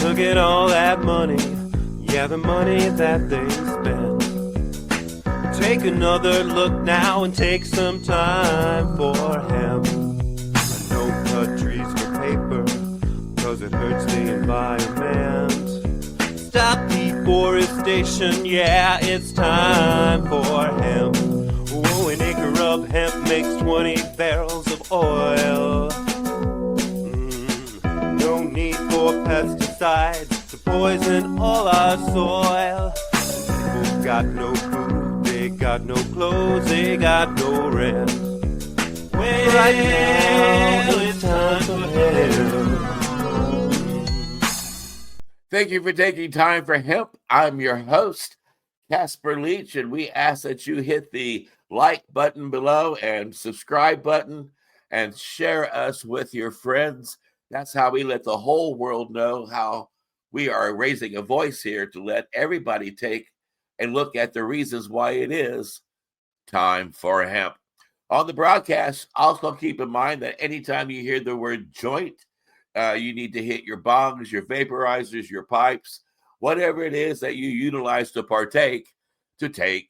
Look at all that money, yeah, the money that they spend. Take another look now and take some time for hemp. Don't cut trees for paper, cause it hurts the environment. Stop deforestation, yeah, it's time for hemp. Oh, an acre of hemp makes 20 barrels of oil. No need for pesticides to poison all our soil. People got no food, they got no clothes, they got no rent. Well, right now it's time for hemp. Thank you for taking time for hemp. I'm your host, Casper Leitch, and we ask that you hit the like button below and subscribe button and share us with your friends. That's how we let the whole world know how we are raising a voice here to let everybody take and look at the reasons why it is time for hemp. On the broadcast, also keep in mind that anytime you hear the word joint, you need to hit your bongs, your vaporizers, your pipes, whatever it is that you utilize to partake to take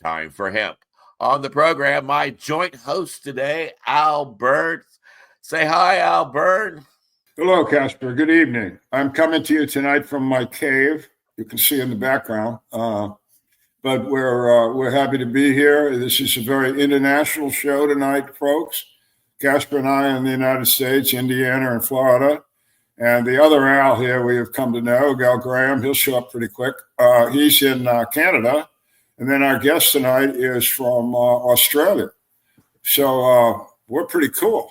time for hemp. On the program, my joint host today, Al Byrne. Say hi, Al Byrne. Hello, Casper. Good evening. I'm coming to you tonight from my cave. You can see in the background, but we're happy to be here. This is a very international show tonight, folks. Casper and I in the United States, Indiana, and Florida. And the other Al here we have come to know, Gal Graham, he'll show up pretty quick. He's in Canada. And then our guest tonight is from Australia. So we're pretty cool.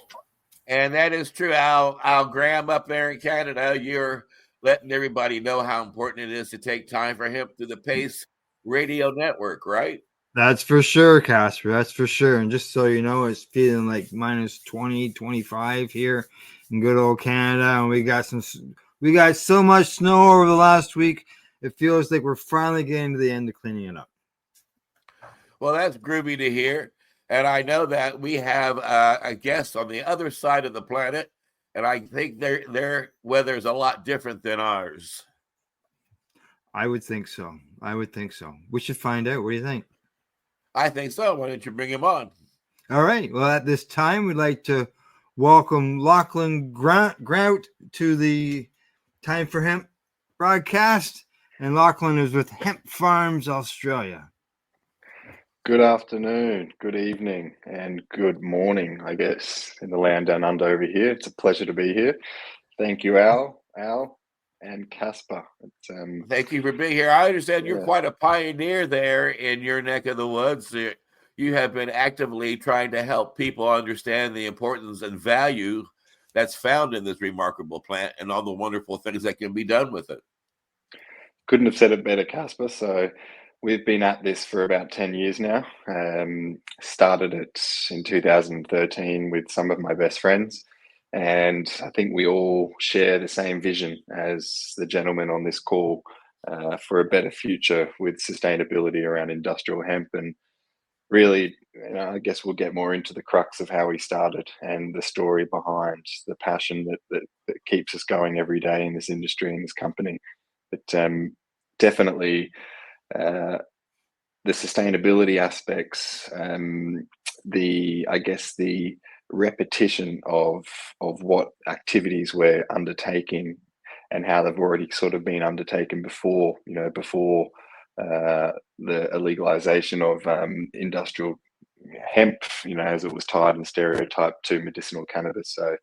And that is true, Al Graham up there in Canada. You're letting everybody know how important it is to take time for hemp through the PACE radio network, right? That's for sure, Casper. That's for sure. And just so you know, it's feeling like minus 20, 25 here in good old Canada. And we got so much snow over the last week. It feels like we're finally getting to the end of cleaning it up. Well, that's groovy to hear. And I know that we have a guest on the other side of the planet. And I think their weather is a lot different than ours. I would think so. We should find out. What do you think? I think so. Why don't you bring him on? All right. Well, at this time, we'd like to welcome Lauchlan Grout to the Time for Hemp broadcast. And Lauchlan is with Hemp Farms Australia. Good afternoon, good evening, and good morning, I guess, in the land down under over here. It's a pleasure to be here. Thank you, Al, and Casper. Thank you for being here. I understand you're quite a pioneer there in your neck of the woods. You have been actively trying to help people understand the importance and value that's found in this remarkable plant and all the wonderful things that can be done with it. Couldn't have said it better, Casper. So we've been at this for about 10 years now. Started it in 2013 with some of my best friends. And I think we all share the same vision as the gentleman on this call for a better future with sustainability around industrial hemp. And really, I guess we'll get more into the crux of how we started and the story behind the passion that keeps us going every day in this industry and this company. But definitely the sustainability aspects, the repetition of what activities we're undertaking and how they've already sort of been undertaken before the illegalization of industrial hemp, as it was tied and stereotyped to medicinal cannabis. So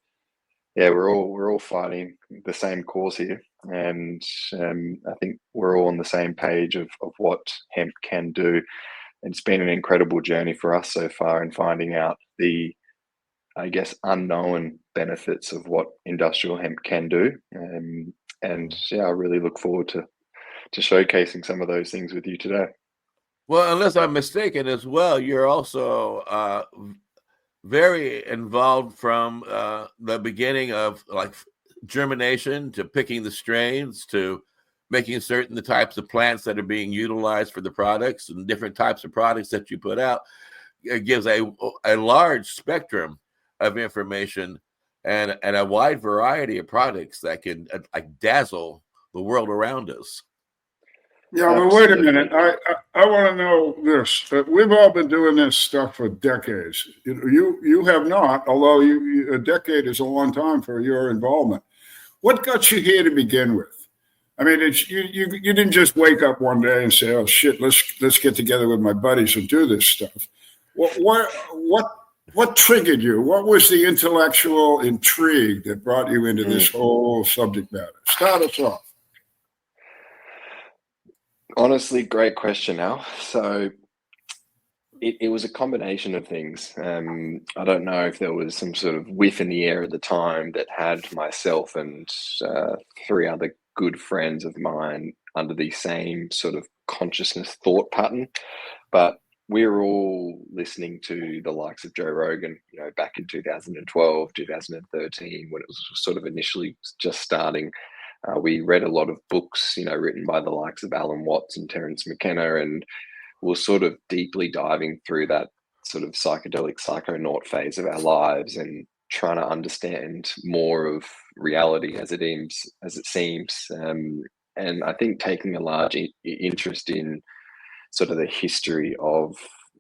yeah, we're all fighting the same cause here, and I think we're all on the same page of what hemp can do. And it's been an incredible journey for us so far in finding out the, I guess, unknown benefits of what industrial hemp can do. And yeah, I really look forward to showcasing some of those things with you today. Well, unless I'm mistaken as well, you're also very involved from the beginning of like germination to picking the strains to making certain the types of plants that are being utilized for the products and different types of products that you put out. gives a large spectrum of information and a wide variety of products that can dazzle the world around us. Yeah, but wait a Absolutely. minute. I want to know this. We've all been doing this stuff for decades. You have not, although a decade is a long time for your involvement. What got you here to begin with? I mean, you didn't just wake up one day and say, "Oh shit, let's get together with my buddies and do this stuff." What triggered you? What was the intellectual intrigue that brought you into this whole subject matter? Start us off. Honestly, great question, Al. So it was a combination of things. I don't know if there was some sort of whiff in the air at the time that had myself and three other good friends of mine under the same sort of consciousness thought pattern. But we were all listening to the likes of Joe Rogan, back in 2012, 2013, when it was sort of initially just starting. We read a lot of books, written by the likes of Alan Watts and Terence McKenna, and we're sort of deeply diving through that sort of psychedelic psychonaut phase of our lives and trying to understand more of reality as it seems. And I think taking a large interest in sort of the history of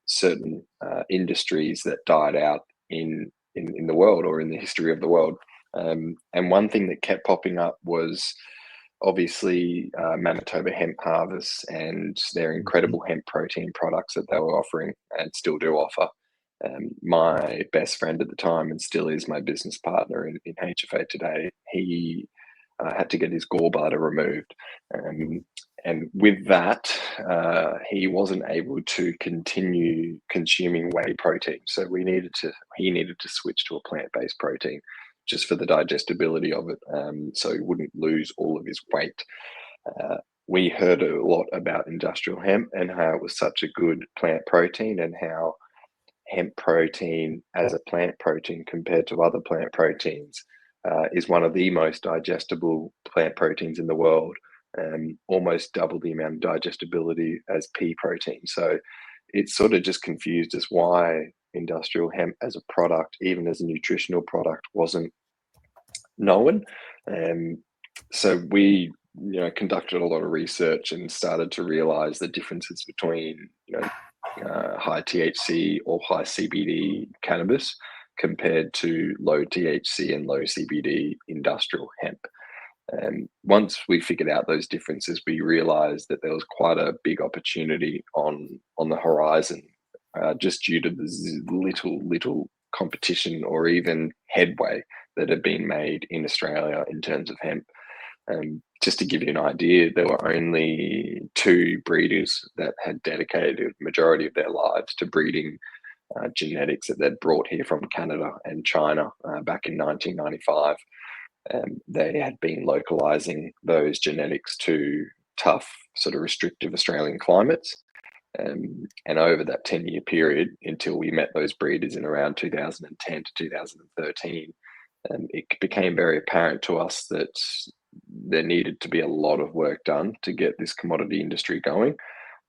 certain industries that died out in the world or in the history of the world. And one thing that kept popping up was obviously Manitoba hemp harvests and their incredible hemp protein products that they were offering and still do offer. My best friend at the time, and still is my business partner in HFA today, he had to get his gallbladder removed. And with that, he wasn't able to continue consuming whey protein. So he needed to switch to a plant-based protein just for the digestibility of it, so he wouldn't lose all of his weight. We heard a lot about industrial hemp and how it was such a good plant protein, and how hemp protein as a plant protein compared to other plant proteins is one of the most digestible plant proteins in the world, almost double the amount of digestibility as pea protein. So it sort of just confused us why industrial hemp as a product, even as a nutritional product, wasn't known. So we conducted a lot of research and started to realize the differences between high THC or high CBD cannabis compared to low THC and low CBD industrial hemp. And once we figured out those differences, we realized that there was quite a big opportunity on the horizon, just due to the little competition or even headway that had been made in Australia in terms of hemp. Just to give you an idea, there were only 2 breeders that had dedicated a majority of their lives to breeding genetics that they'd brought here from Canada and China back in 1995. They had been localizing those genetics to tough, sort of restrictive Australian climates. And over that 10-year period, until we met those breeders in around 2010 to 2013, it became very apparent to us that there needed to be a lot of work done to get this commodity industry going.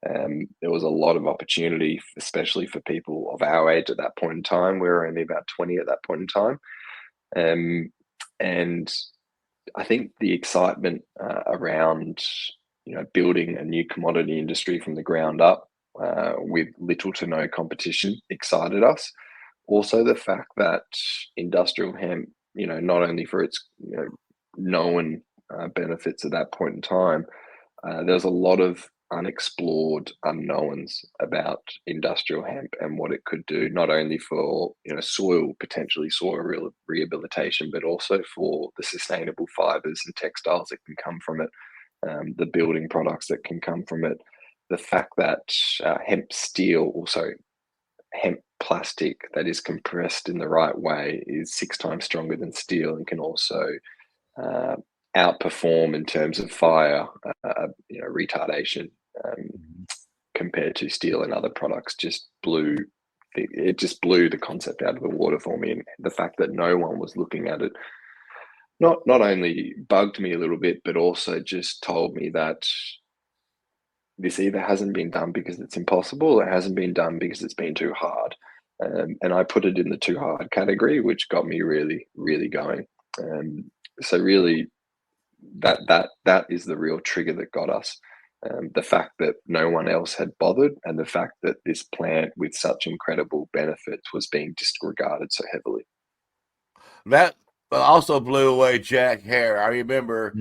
There was a lot of opportunity, especially for people of our age at that point in time. We were only about 20 at that point in time. And I think the excitement around building a new commodity industry from the ground up with little to no competition excited us. Also, the fact that industrial hemp, not only for its known benefits at that point in time, there's a lot of unexplored unknowns about industrial hemp and what it could do, not only for potentially soil rehabilitation, but also for the sustainable fibers and textiles that can come from it, the building products that can come from it. The fact that hemp steel, also hemp plastic that is compressed in the right way, is 6 times stronger than steel and can also outperform in terms of fire retardation compared to steel and other products. It just blew the concept out of the water for me, and the fact that no one was looking at it not only bugged me a little bit, but also just told me that this either hasn't been done because it's impossible, or it hasn't been done because it's been too hard. and I put it in the too hard category, which got me really, really going. So really, that is the real trigger that got us. The fact that no one else had bothered, and the fact that this plant with such incredible benefits was being disregarded so heavily. That also blew away Jack Hare. I remember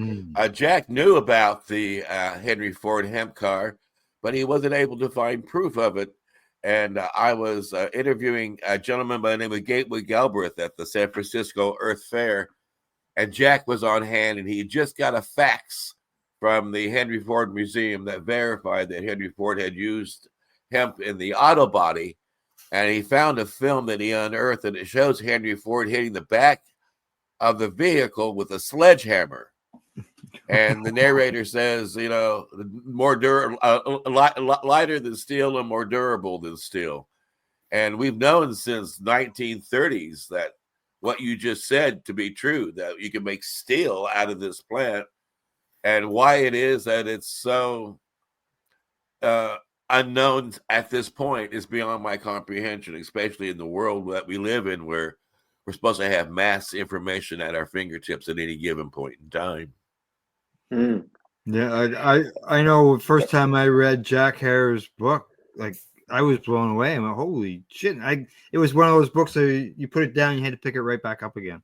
Jack knew about the Henry Ford hemp car, but he wasn't able to find proof of it. And I was interviewing a gentleman by the name of Gateway Galbraith at the San Francisco Earth Fair, and Jack was on hand, and he just got a fax from the Henry Ford Museum that verified that Henry Ford had used hemp in the auto body. And he found a film that he unearthed, and it shows Henry Ford hitting the back of the vehicle with a sledgehammer. And the narrator says, you know, more lighter than steel and more durable than steel. And we've known since 1930s that what you just said to be true, that you can make steel out of this plant. And why it is that it's so unknown at this point is beyond my comprehension, especially in the world that we live in, where we're supposed to have mass information at our fingertips at any given point in time. Yeah, I know. First time I read Jack Hare's book, like I was blown away. I'm like, holy shit! It was one of those books that you put it down, you had to pick it right back up again.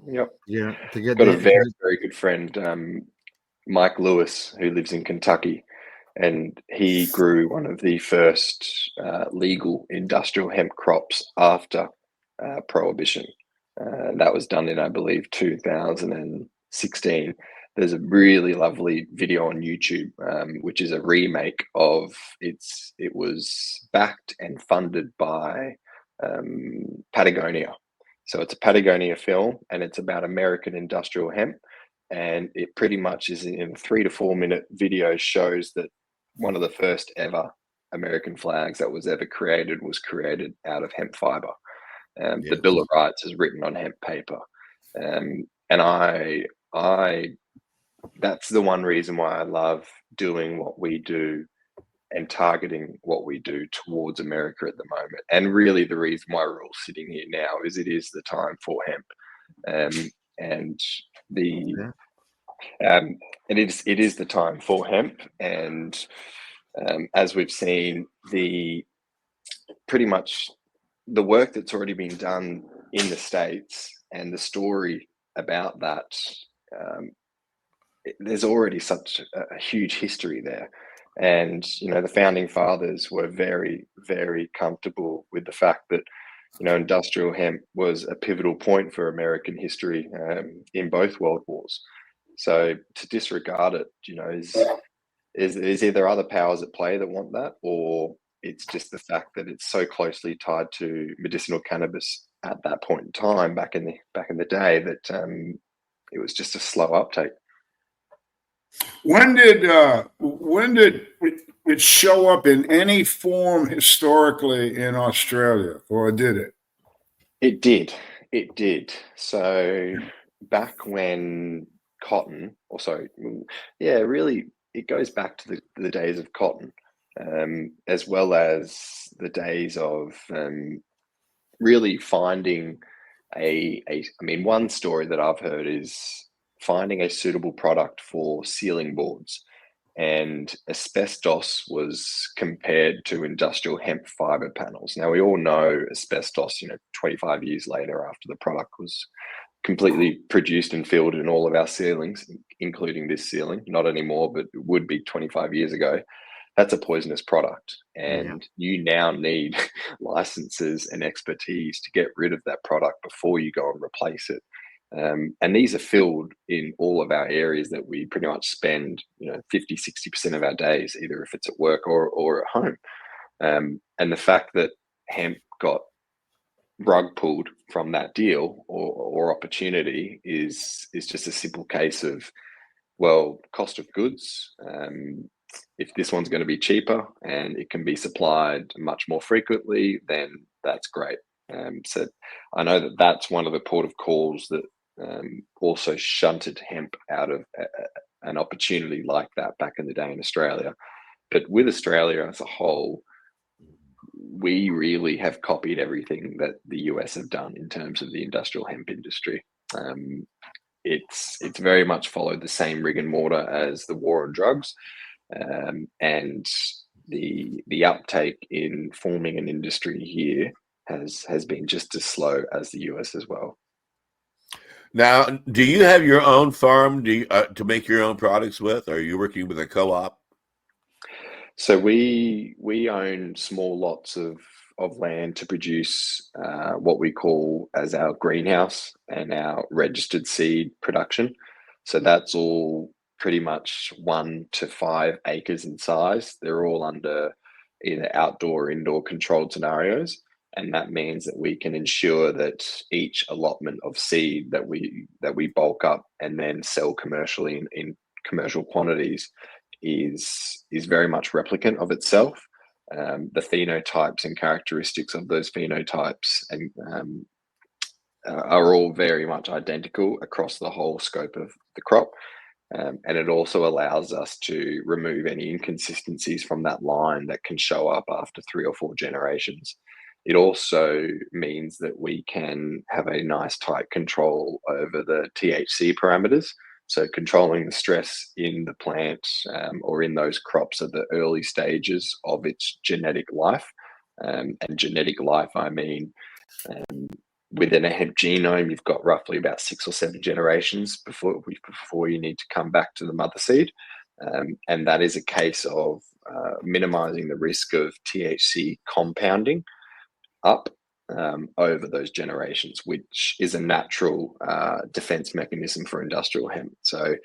Yep. Yeah, to get got a very, very good friend, Mike Lewis, who lives in Kentucky, and he grew one of the first legal industrial hemp crops after Prohibition. That was done in, I believe, 2016. There's a really lovely video on YouTube, which is a remake of it was backed and funded by Patagonia. So it's a Patagonia film, and it's about American industrial hemp. And it pretty much is in a 3 to 4 minute video, shows that one of the first ever American flags that was ever created was created out of hemp fiber. Yes. The Bill of Rights is written on hemp paper. And I that's the one reason why I love doing what we do and targeting what we do towards America at the moment. And really the reason why we're all sitting here now is it is the time for hemp. And it is the time for hemp. And as we've seen, pretty much the work that's already been done in the States and the story about that, there's already such a huge history there. And, you know, the founding fathers were very, very comfortable with the fact that, you know, industrial hemp was a pivotal point for American history in both world wars. So to disregard it, you know, is either other powers at play that want that, or it's just the fact that it's so closely tied to medicinal cannabis at that point in time back in the day that it was just a slow uptake. When did it show up in any form historically in Australia, or did it? It did. So back when cotton, really, it goes back to the days of cotton, as well as the days of really finding one story that I've heard is finding a suitable product for ceiling boards, and asbestos was compared to industrial hemp fiber panels. Now we all know asbestos, 25 years later after the product was completely produced and filled in all of our ceilings, including this ceiling, not anymore, but it would be 25 years ago. That's a poisonous product, and you now need licenses and expertise to get rid of that product before you go and replace it. And these are filled in all of our areas that we pretty much spend, 50, 60% of our days, either if it's at work or at home. And the fact that hemp got rug pulled from that deal or opportunity is just a simple case of, well, cost of goods. If this one's going to be cheaper and it can be supplied much more frequently, then that's great. So I know that that's one of the port of calls that also shunted hemp out of an opportunity like that back in the day in Australia. But with Australia as a whole, we really have copied everything that the US have done in terms of the industrial hemp industry. It's very much followed the same rig and mortar as the war on drugs, and the uptake in forming an industry here has been just as slow as the US as well. Now, do you have your own farm to make your own products with, or are you working with a co-op? So we own small lots of land to produce what we call as our greenhouse and our registered seed production. So that's all pretty much 1 to 5 acres in size. They're all under either outdoor or indoor controlled scenarios. And that means that we can ensure that each allotment of seed that we bulk up and then sell commercially in commercial quantities is very much replicant of itself. The phenotypes and characteristics of those phenotypes and are all very much identical across the whole scope of the crop. And it also allows us to remove any inconsistencies from that line that can show up after 3 or 4 generations. It also means that we can have a nice tight control over the THC parameters. So controlling the stress in the plant or in those crops at the early stages of its genetic life. And genetic life, I mean, within a hemp genome, you've got roughly about 6 or 7 generations before you need to come back to the mother seed. And that is a case of minimizing the risk of THC compounding up over those generations, which is a natural defense mechanism for industrial hemp. So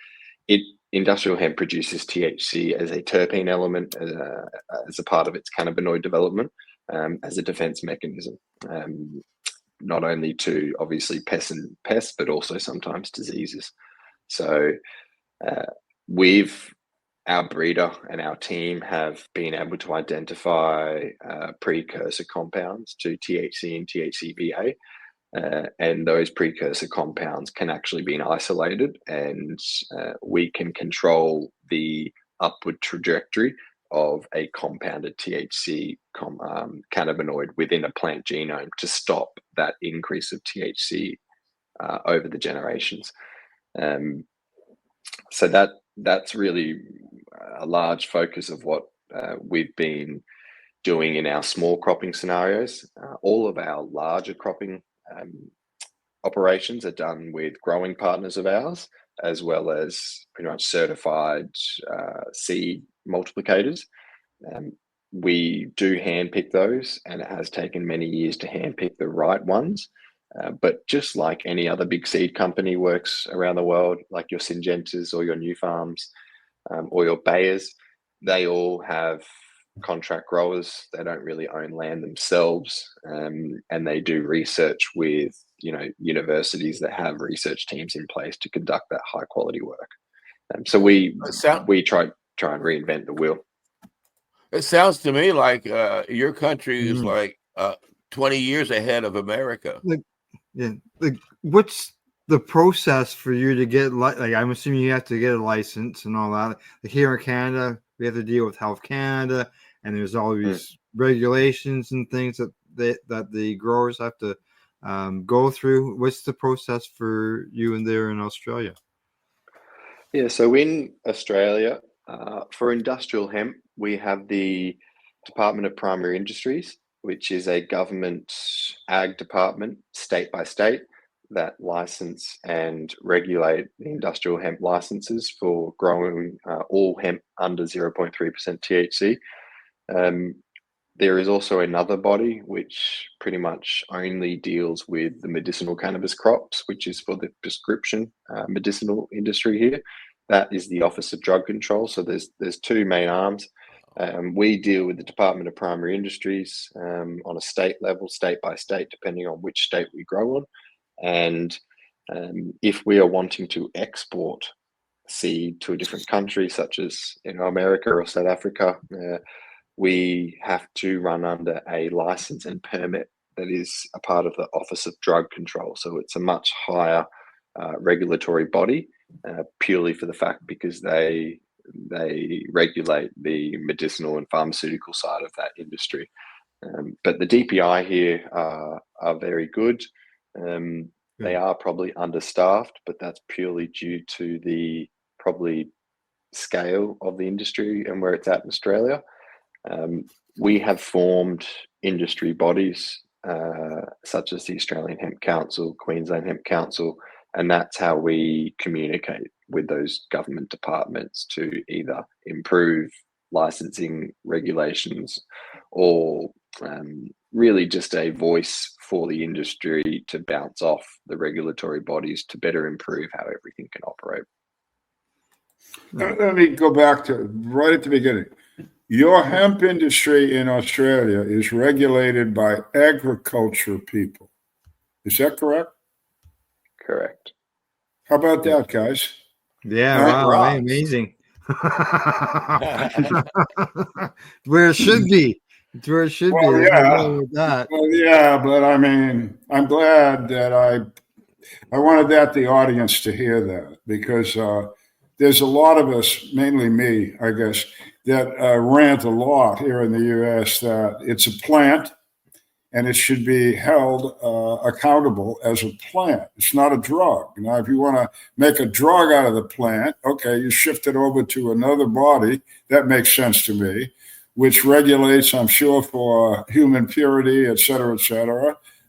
industrial hemp produces THC as a terpene element, as a part of its cannabinoid development, as a defense mechanism, not only to obviously pests, but also sometimes diseases. So our breeder and our team have been able to identify precursor compounds to THC and THCVA, and those precursor compounds can actually be isolated, and we can control the upward trajectory of a compounded THC cannabinoid within a plant genome to stop that increase of THC over the generations. So that's really a large focus of what we've been doing in our small cropping scenarios. All of our larger cropping operations are done with growing partners of ours, as well as pretty much certified seed multiplicators. We do handpick those, and it has taken many years to handpick the right ones. But just like any other big seed company works around the world, like your Syngentas or your New Farms or your Bayers, they all have contract growers. They don't really own land themselves, and they do research with universities that have research teams in place to conduct that high quality work. So we try and reinvent the wheel. It sounds to me like your country is like 20 years ahead of America. What's the process for you to get like I'm assuming you have to get a license and all that. Like here in Canada, we have to deal with Health Canada, and there's all these regulations and things that the growers have to go through. What's the process for you in there in Australia? Yeah, so in Australia, for industrial hemp, we have the Department of Primary Industries, which is a government ag department, state by state, that license and regulate the industrial hemp licenses for growing all hemp under 0.3% THC. There is also another body which pretty much only deals with the medicinal cannabis crops, which is for the prescription medicinal industry here. That is the Office of Drug Control. So there's 2 main arms. We deal with the Department of Primary Industries on a state level, state by state, depending on which state we grow on. And if we are wanting to export seed to a different country, such as America or South Africa, we have to run under a license and permit that is a part of the Office of Drug Control. So it's a much higher regulatory body, purely for the fact because they regulate the medicinal and pharmaceutical side of that industry. But the DPI here are very good. They are probably understaffed, but that's purely due to the probably scale of the industry and where it's at in Australia. We have formed industry bodies such as the Australian Hemp Council, Queensland Hemp Council, and that's how we communicate with those government departments to either improve licensing regulations or really just a voice for the industry to bounce off the regulatory bodies to better improve how everything can operate. Let me go back to right at the beginning. Your hemp industry in Australia is regulated by agriculture people. Is that correct? Correct. How about that, guys? Yeah, wow, Right. amazing. Where it should be. It's where it should be. Well, There's no yeah. doubt with that. Well, yeah, but I mean, I'm glad that I wanted the audience to hear that, because there's a lot of us, mainly me, I guess, that rant a lot here in the U.S. that it's a plant and it should be held accountable as a plant. It's not a drug. Now, if you want to make a drug out of the plant, okay, you shift it over to another body. That makes sense to me, which regulates, I'm sure, for human purity, et cetera,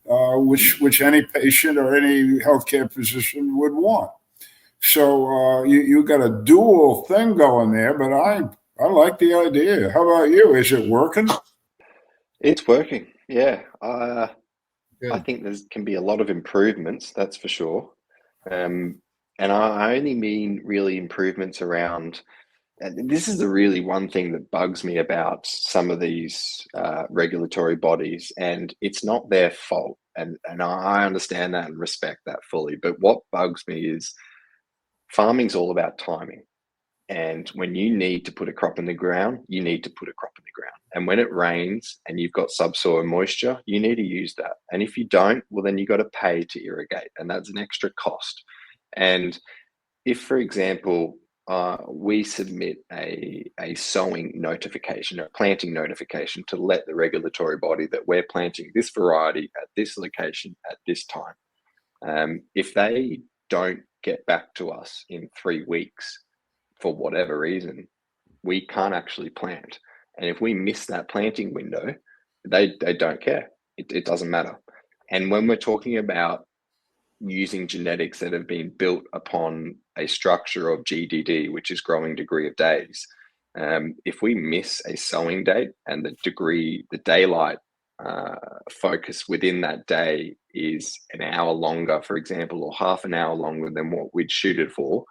which any patient or any healthcare physician would want. So you got a dual thing going there, but I like the idea. How about you? Is it working? It's working. Yeah. I Good. think there can be a lot of improvements, that's for sure. And I only mean really improvements around, and this is the really one thing that bugs me about some of these regulatory bodies, and it's not their fault. And I understand that and respect that fully. But what bugs me is farming's all about timing. And when you need to put a crop in the ground, you need to put a crop in the ground. And when it rains and you've got subsoil moisture, you need to use that. And if you don't, well, then you've got to pay to irrigate. And that's an extra cost. And if, for example, we submit a sowing notification, a planting notification to let the regulatory body that we're planting this variety at this location at this time. If they don't get back to us in 3 weeks, for whatever reason, we can't actually plant. And if we miss that planting window, they don't care. It doesn't matter. And when we're talking about using genetics that have been built upon a structure of GDD, which is growing degree of days, if we miss a sowing date and the daylight focus within that day is an hour longer, for example, or half an hour longer than what we'd shoot it for,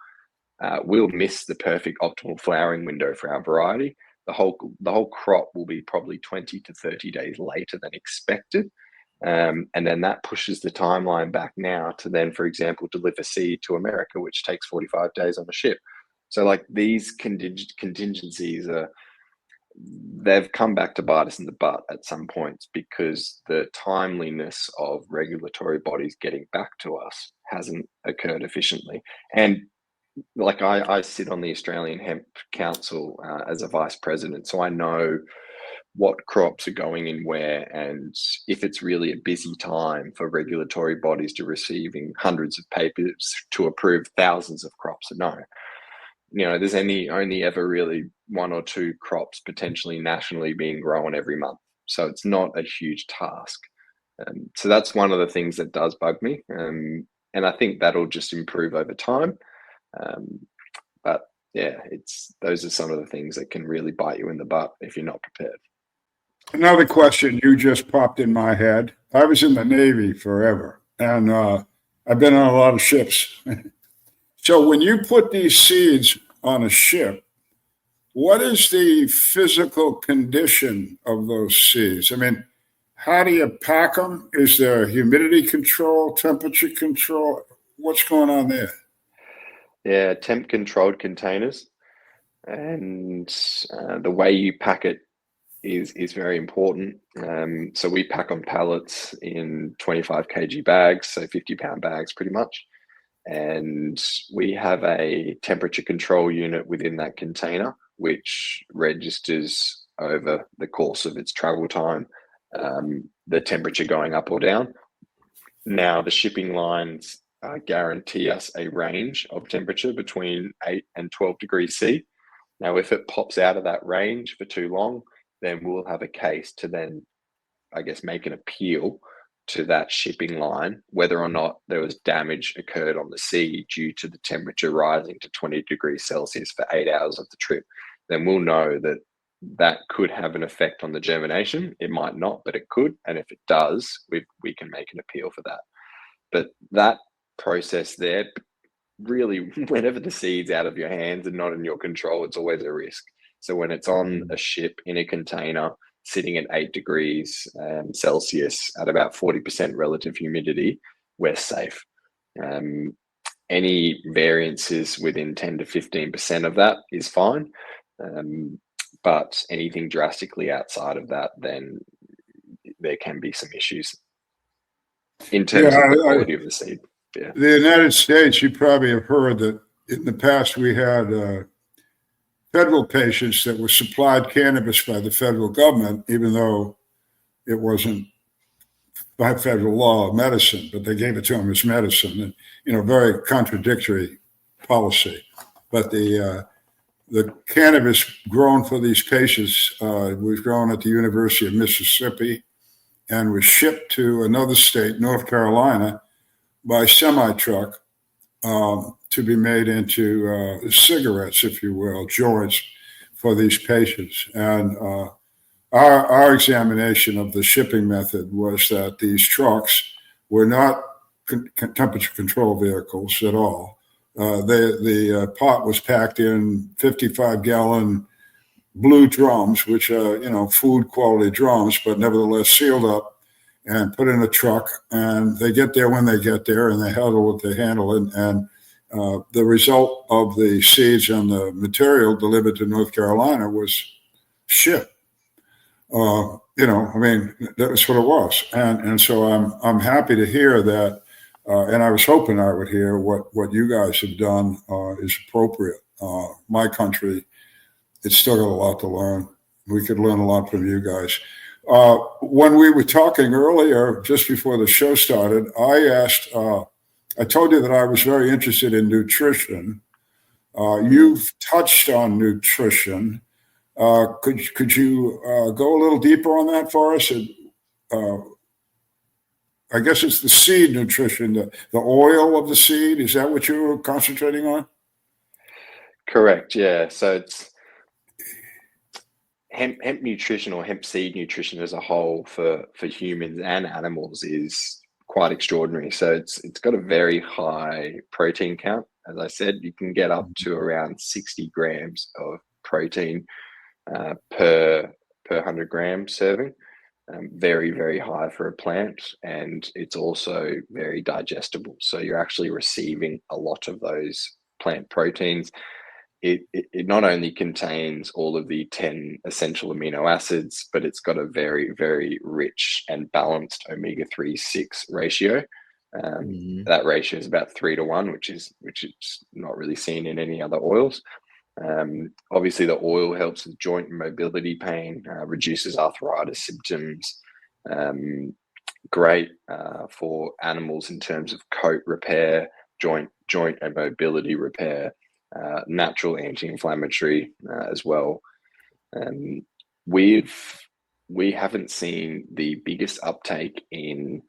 we'll miss the perfect optimal flowering window for our variety. The whole crop will be probably 20 to 30 days later than expected. And then that pushes the timeline back now to then, for example, deliver seed to America, which takes 45 days on a ship. So like these contingencies they've come back to bite us in the butt at some points, because the timeliness of regulatory bodies getting back to us hasn't occurred efficiently. And like I sit on the Australian Hemp Council as a vice president, so I know what crops are going in where, and if it's really a busy time for regulatory bodies to receiving hundreds of papers to approve thousands of crops. No, there's only ever really 1 or 2 crops potentially nationally being grown every month, so it's not a huge task. So that's one of the things that does bug me, and I think that'll just improve over time. But yeah, those are some of the things that can really bite you in the butt if you're not prepared. Another question you just popped in my head. I was in the Navy forever, and I've been on a lot of ships. So when you put these seeds on a ship, what is the physical condition of those seeds? I mean, how do you pack them? Is there humidity control, temperature control? What's going on there? Yeah, temp controlled containers, and the way you pack it is very important. So we pack on pallets in 25 kg bags, so 50-pound bags pretty much. And we have a temperature control unit within that container, which registers over the course of its travel time the temperature going up or down. Now, the shipping lines guarantee us a range of temperature between 8 and 12 degrees C. Now, if it pops out of that range for too long, then we'll have a case to then, I guess, make an appeal to that shipping line, whether or not there was damage occurred on the seed due to the temperature rising to 20 degrees Celsius for 8 hours of the trip. Then we'll know that that could have an effect on the germination. It might not, but it could. And if it does, we can make an appeal for that. But that process there, really, whenever the seed's out of your hands and not in your control, it's always a risk. So when it's on a ship in a container, sitting at 8 degrees Celsius at about 40% relative humidity, we're safe. Any variances within 10 to 15% of that is fine. But anything drastically outside of that, then there can be some issues in terms of the quality of the seed. Yeah. The United States, you probably have heard that in the past we had federal patients that were supplied cannabis by the federal government, even though it wasn't by federal law medicine, but they gave it to them as medicine, and very contradictory policy. But the cannabis grown for these patients was grown at the University of Mississippi and was shipped to another state, North Carolina, by semi-truck to be made into cigarettes, if you will, joints for these patients. And our examination of the shipping method was that these trucks were not temperature control vehicles at all. The pot was packed in 55-gallon blue drums, which are, food quality drums, but nevertheless sealed up and put in a truck. And they get there when they get there, and they handle what they handle. And the result of the seeds and the material delivered to North Carolina was shit. That's what it was. And so I'm happy to hear that. And I was hoping I would hear what you guys have done is appropriate. My country, it's still got a lot to learn. We could learn a lot from you guys. When we were talking earlier, just before the show started, I told you that I was very interested in nutrition. You've touched on nutrition. Could you go a little deeper on that for us? I guess it's the seed nutrition, the oil of the seed. Is that what you were concentrating on? Correct. Yeah. So it's hemp nutrition, or hemp seed nutrition as a whole for humans and animals, is quite extraordinary. So it's got a very high protein count. As I said, you can get up to around 60 grams of protein per 100 gram serving. Very, very high for a plant, and it's also very digestible. So you're actually receiving a lot of those plant proteins. It not only contains all of the 10 essential amino acids, but it's got a very, very rich and balanced omega-3/6 ratio. That ratio is about 3-to-1, which is not really seen in any other oils. Obviously, the oil helps with joint mobility pain, reduces arthritis symptoms. Great for animals in terms of coat repair, joint and mobility repair. Natural anti-inflammatory as well. We haven't seen the biggest uptake in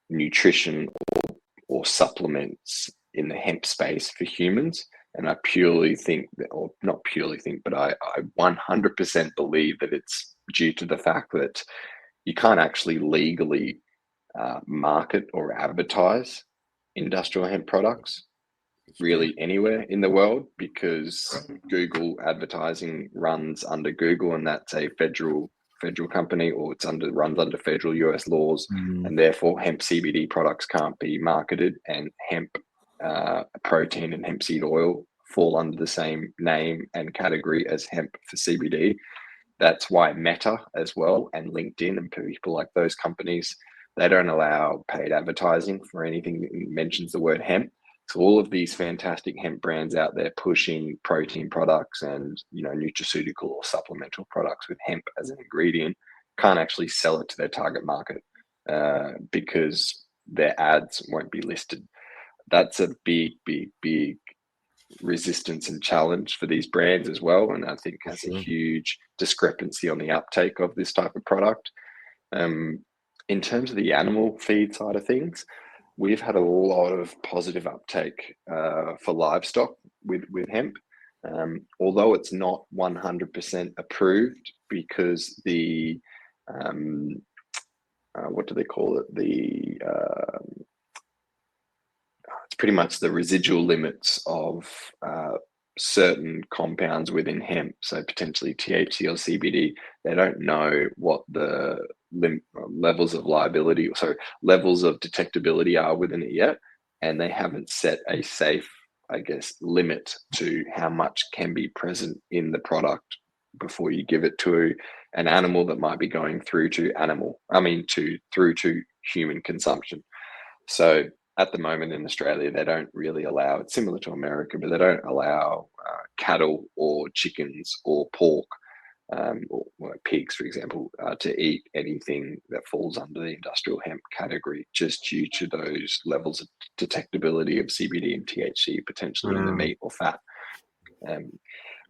nutrition or supplements in the hemp space for humans. And I purely think that, or not purely think, but I 100% believe that it's due to the fact that you can't actually legally market or advertise industrial hemp products really anywhere in the world, because Google advertising runs under Google, and that's a federal company, or runs under federal US laws, and therefore hemp CBD products can't be marketed, and hemp protein and hemp seed oil fall under the same name and category as hemp for CBD. That's why Meta as well, and LinkedIn and people like those companies, they don't allow paid advertising for anything that mentions the word hemp. So all of these fantastic hemp brands out there pushing protein products and nutraceutical or supplemental products with hemp as an ingredient can't actually sell it to their target market because their ads won't be listed. That's a big resistance and challenge for these brands as well, and I think has a huge discrepancy on the uptake of this type of product. In terms of the animal feed side of things, we've had a lot of positive uptake for livestock with hemp, although it's not 100% approved because the what do they call it? It's pretty much the residual limits of certain compounds within hemp, so potentially THC or CBD. They don't know what the levels of liability, so levels of detectability are within it yet, and they haven't set a safe, I guess, limit to how much can be present in the product before you give it to an animal that might be going through to human consumption. So at the moment in Australia, they don't really allow, it's similar to America, but they don't allow cattle or chickens or pork or pigs, for example, to eat anything that falls under the industrial hemp category, just due to those levels of detectability of CBD and THC potentially in the meat or fat.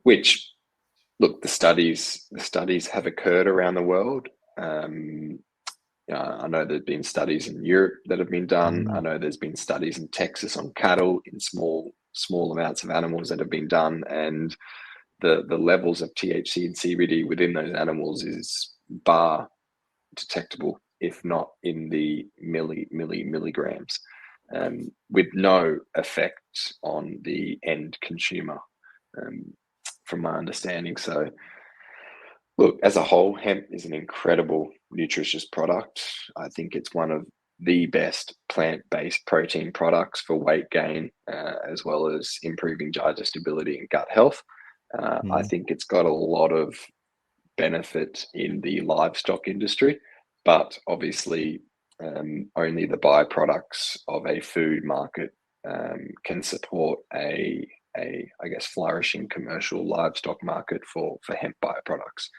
Which, look, the studies have occurred around the world. I know there's been studies in Europe that have been done. I know there's been studies in Texas on cattle in small amounts of animals that have been done, and the levels of THC and CBD within those animals is bar detectable, if not in the milligrams, with no effect on the end consumer, from my understanding. So, look, as a whole, hemp is an incredible, nutritious product. I think it's one of the best plant-based protein products for weight gain, as well as improving digestibility and gut health. I think it's got a lot of benefit in the livestock industry, but obviously only the byproducts of a food market can support a I guess flourishing commercial livestock market for hemp byproducts,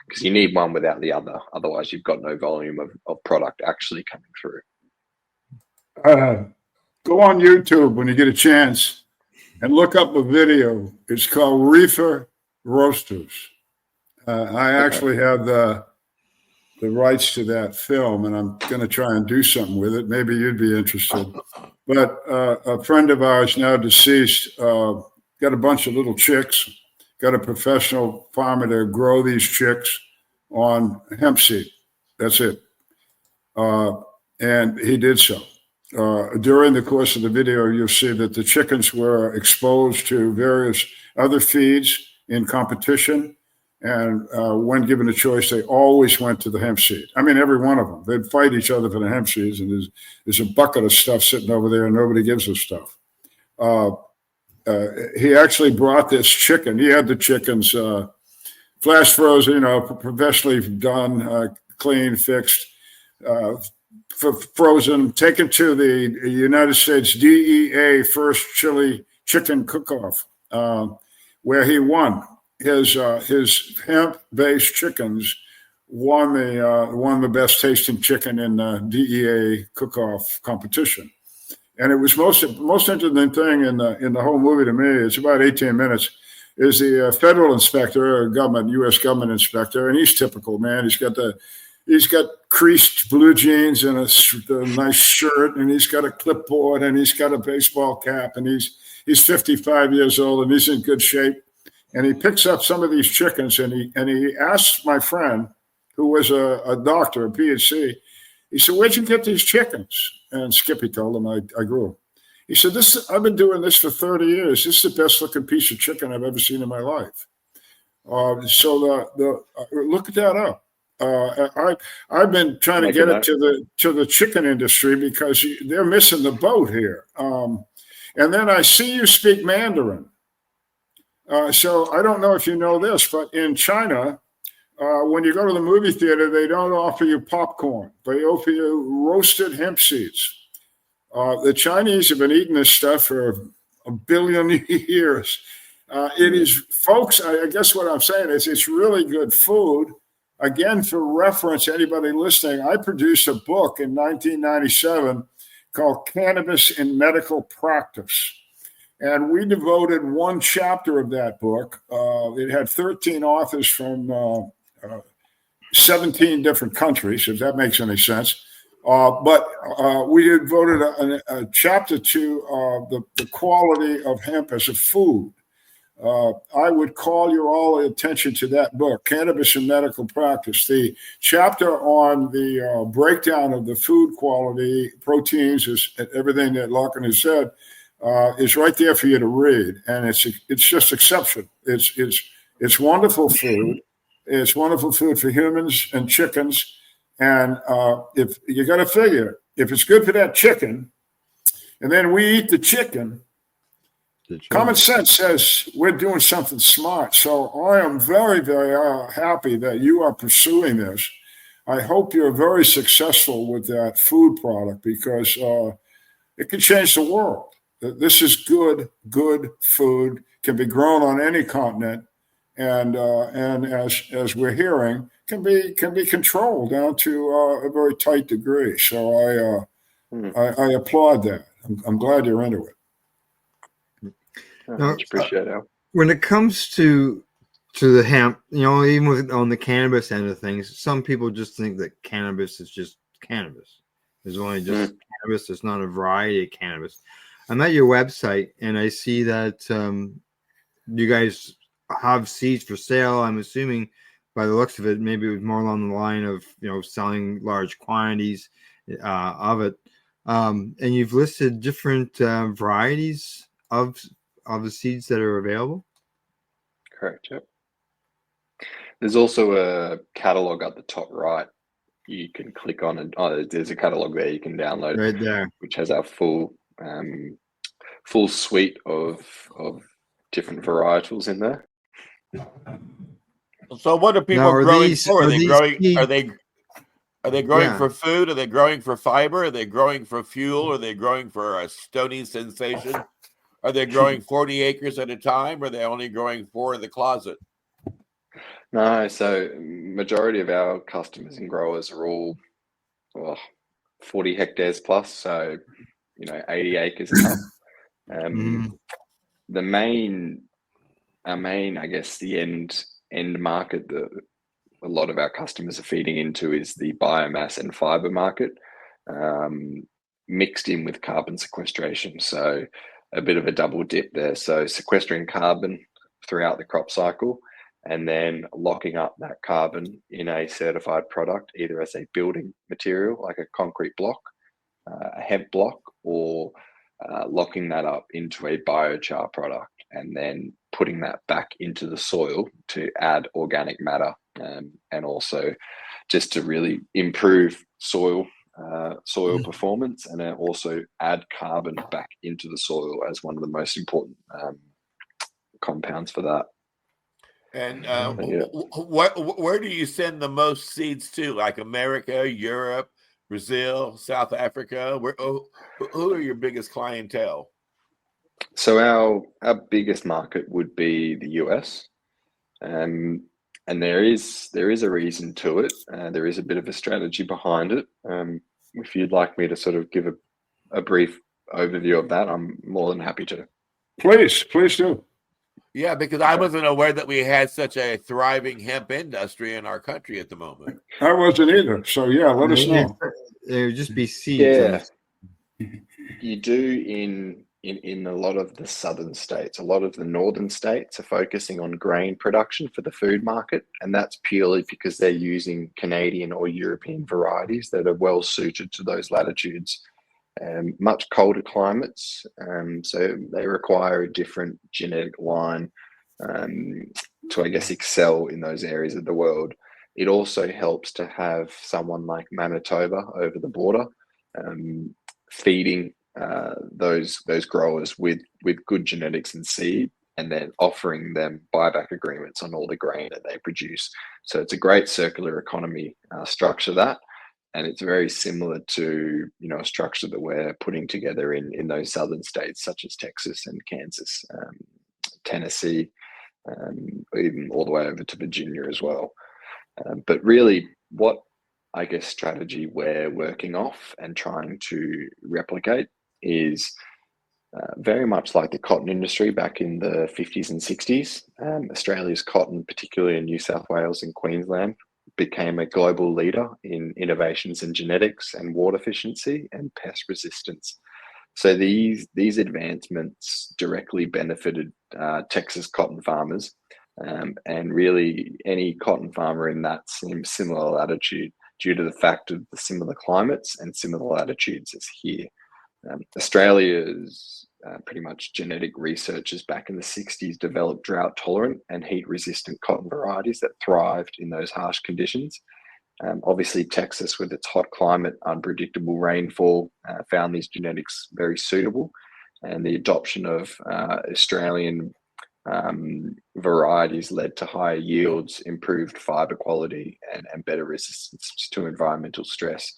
because you need one without the other. Otherwise, you've got no volume of product actually coming through. Go on YouTube when you get a chance and look up a video. It's called Reefer Roasters. I actually have the rights to that film, and I'm going to try and do something with it. Maybe you'd be interested. But a friend of ours, now deceased, got a bunch of little chicks, got a professional farmer to grow these chicks on hemp seed. That's it. And he did so. During the course of the video, you'll see that the chickens were exposed to various other feeds in competition. And when given a choice, they always went to the hemp seed. I mean, every one of them. They'd fight each other for the hemp seeds, and there's a bucket of stuff sitting over there, and nobody gives us stuff. He actually brought this chicken. He had the chickens flash frozen, professionally done, clean, fixed, frozen, taken to the United States DEA first chili chicken cook-off, where he won. His hemp-based chickens won the best tasting chicken in the DEA cook-off competition, and it was most interesting thing in the whole movie to me. It's about 18 minutes. Is the federal inspector, or U.S. government inspector, and he's typical, man. He's got creased blue jeans and a nice shirt, and he's got a clipboard, and he's got a baseball cap, and he's 55 years old, and he's in good shape. And he picks up some of these chickens, and he asks my friend, who was a doctor, a PhD, he said, "Where'd you get these chickens?" And Skippy told him, I grew them. He said, "I've been doing this for 30 years. This is the best looking piece of chicken I've ever seen in my life." So look that up. I've been trying to get it to the chicken industry because they're missing the boat here. And then I see you speak Mandarin. So I don't know if you know this, but in China, when you go to the movie theater, they don't offer you popcorn. They offer you roasted hemp seeds. The Chinese have been eating this stuff for 1 billion years. It is, folks, I guess what I'm saying is it's really good food. again, for reference, anybody listening, I produced a book in 1997 called Cannabis in Medical Practice. And we devoted one chapter of that book. It had 13 authors from 17 different countries, if that makes any sense. But we devoted a chapter to the quality of hemp as a food. I would call your all attention to that book, Cannabis in Medical Practice. The chapter on the breakdown of the food quality, proteins, everything that Lauchlan has said, is right there for you to read, and it's just exceptional. It's wonderful food. It's wonderful food for humans and chickens. And if you got to figure, if it's good for that chicken, and then we eat the chicken, common sense says we're doing something smart. So I am very, very happy that you are pursuing this. I hope you're very successful with that food product, because it can change the world. This is good food, can be grown on any continent, and as we're hearing, can be controlled down to a very tight degree. So I applaud that. I'm glad you're into it. Now, Much appreciate it. when it comes to the hemp, even on the cannabis end of things, some people just think that cannabis is just cannabis. There's only just cannabis. There's not a variety of cannabis. I'm at your website and I see that you guys have seeds for sale. I'm assuming by the looks of it, maybe it was more along the line of, selling large quantities of it. And you've listed different varieties of the seeds that are available. Correct. Yep. There's also a catalog at the top right. You can click on it. Oh, there's a catalog there you can download Right there, which has our full suite of different varietals in there. So what are people growing for? Are they growing for food? Are they growing for fiber? Are they growing for fuel? Are they growing for a stony sensation? Are they growing 40 acres at a time? Or are they only growing 4 in the closet? No, so majority of our customers and growers are all 40 hectares plus, so 80 acres and up. Our main, I guess, the end market that a lot of our customers are feeding into is the biomass and fiber market, mixed in with carbon sequestration. So a bit of a double dip there. So sequestering carbon throughout the crop cycle, and then locking up that carbon in a certified product, either as a building material like a concrete block, a hemp block, or locking that up into a biochar product, and then putting that back into the soil to add organic matter, and also just to really improve soil performance, and then also add carbon back into the soil as one of the most important compounds for that. And where do you send the most seeds to? Like America, Europe, Brazil, South Africa? Who are your biggest clientele? So our biggest market would be the US, and there is a reason to it. There is a bit of a strategy behind it. If you'd like me to sort of give a brief overview of that, I'm more than happy to. Please do. Yeah, because I wasn't aware that we had such a thriving hemp industry in our country at the moment. I wasn't either. So yeah, let us know. There would just be seeds. Yeah, you do in a lot of the southern states. A lot of the northern states are focusing on grain production for the food market, and that's purely because they're using Canadian or European varieties that are well suited to those latitudes. Much colder climates, so they require a different genetic line to, I guess, excel in those areas of the world. It also helps to have someone like Manitoba over the border, feeding those growers with good genetics and seed, and then offering them buyback agreements on all the grain that they produce. So it's a great circular economy structure that. And it's very similar to, a structure that we're putting together in those southern states, such as Texas and Kansas, Tennessee, even all the way over to Virginia as well. But really, what I guess strategy we're working off and trying to replicate is very much like the cotton industry back in the 50s and 60s. Australia's cotton, particularly in New South Wales and Queensland, became a global leader in innovations in genetics and water efficiency and pest resistance. So these advancements directly benefited Texas cotton farmers, and really any cotton farmer in that similar latitude, due to the fact of the similar climates and similar latitudes as here. Australia's pretty much genetic researchers back in the 60s developed drought tolerant and heat resistant cotton varieties that thrived in those harsh conditions. Obviously, Texas, with its hot climate, unpredictable rainfall, found these genetics very suitable, and the adoption of Australian varieties led to higher yields, improved fiber quality, and better resistance to environmental stress.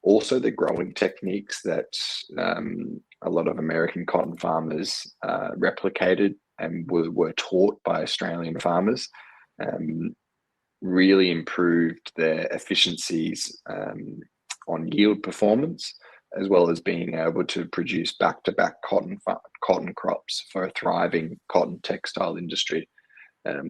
Also, the growing techniques that a lot of American cotton farmers replicated and were taught by Australian farmers really improved their efficiencies on yield performance, as well as being able to produce back-to-back cotton crops for a thriving cotton textile industry.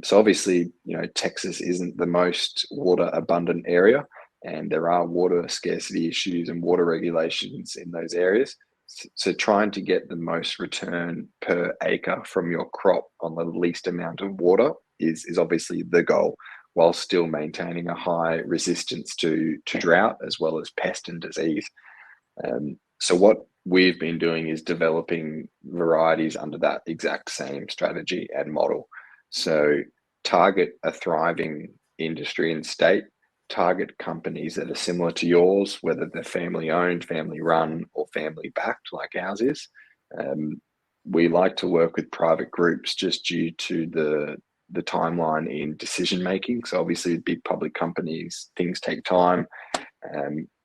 So obviously, Texas isn't the most water abundant area, and there are water scarcity issues and water regulations in those areas. So trying to get the most return per acre from your crop on the least amount of water is obviously the goal, while still maintaining a high resistance to drought as well as pest and disease. So what we've been doing is developing varieties under that exact same strategy and model. So target a thriving industry and state, target companies that are similar to yours, whether they're family owned, family run, or family backed like ours is. We like to work with private groups just due to the timeline in decision making. So obviously big public companies, things take time.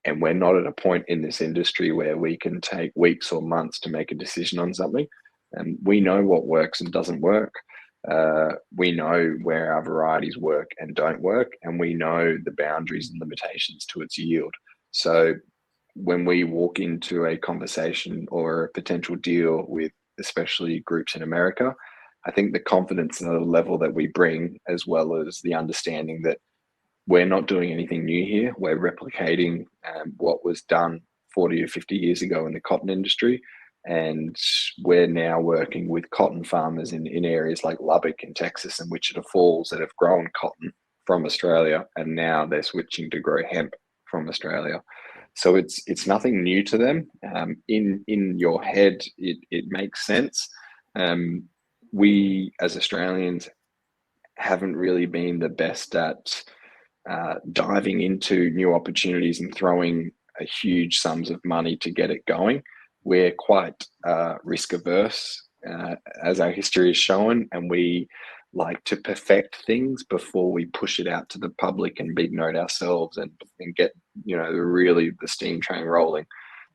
And we're not at a point in this industry where we can take weeks or months to make a decision on something. And we know what works and doesn't work. We know where our varieties work and don't work, and we know the boundaries and limitations to its yield. So when we walk into a conversation or a potential deal with especially groups in America, I think the confidence and the level that we bring, as well as the understanding that we're not doing anything new here, we're replicating what was done 40 or 50 years ago in the cotton industry. And we're now working with cotton farmers in areas like Lubbock in Texas and Wichita Falls that have grown cotton from Australia, and now they're switching to grow hemp from Australia. So it's nothing new to them. In your head, it makes sense. We as Australians haven't really been the best at diving into new opportunities and throwing huge sums of money to get it going. We're quite risk averse, as our history has shown, and we like to perfect things before we push it out to the public and big note ourselves and get really the steam train rolling.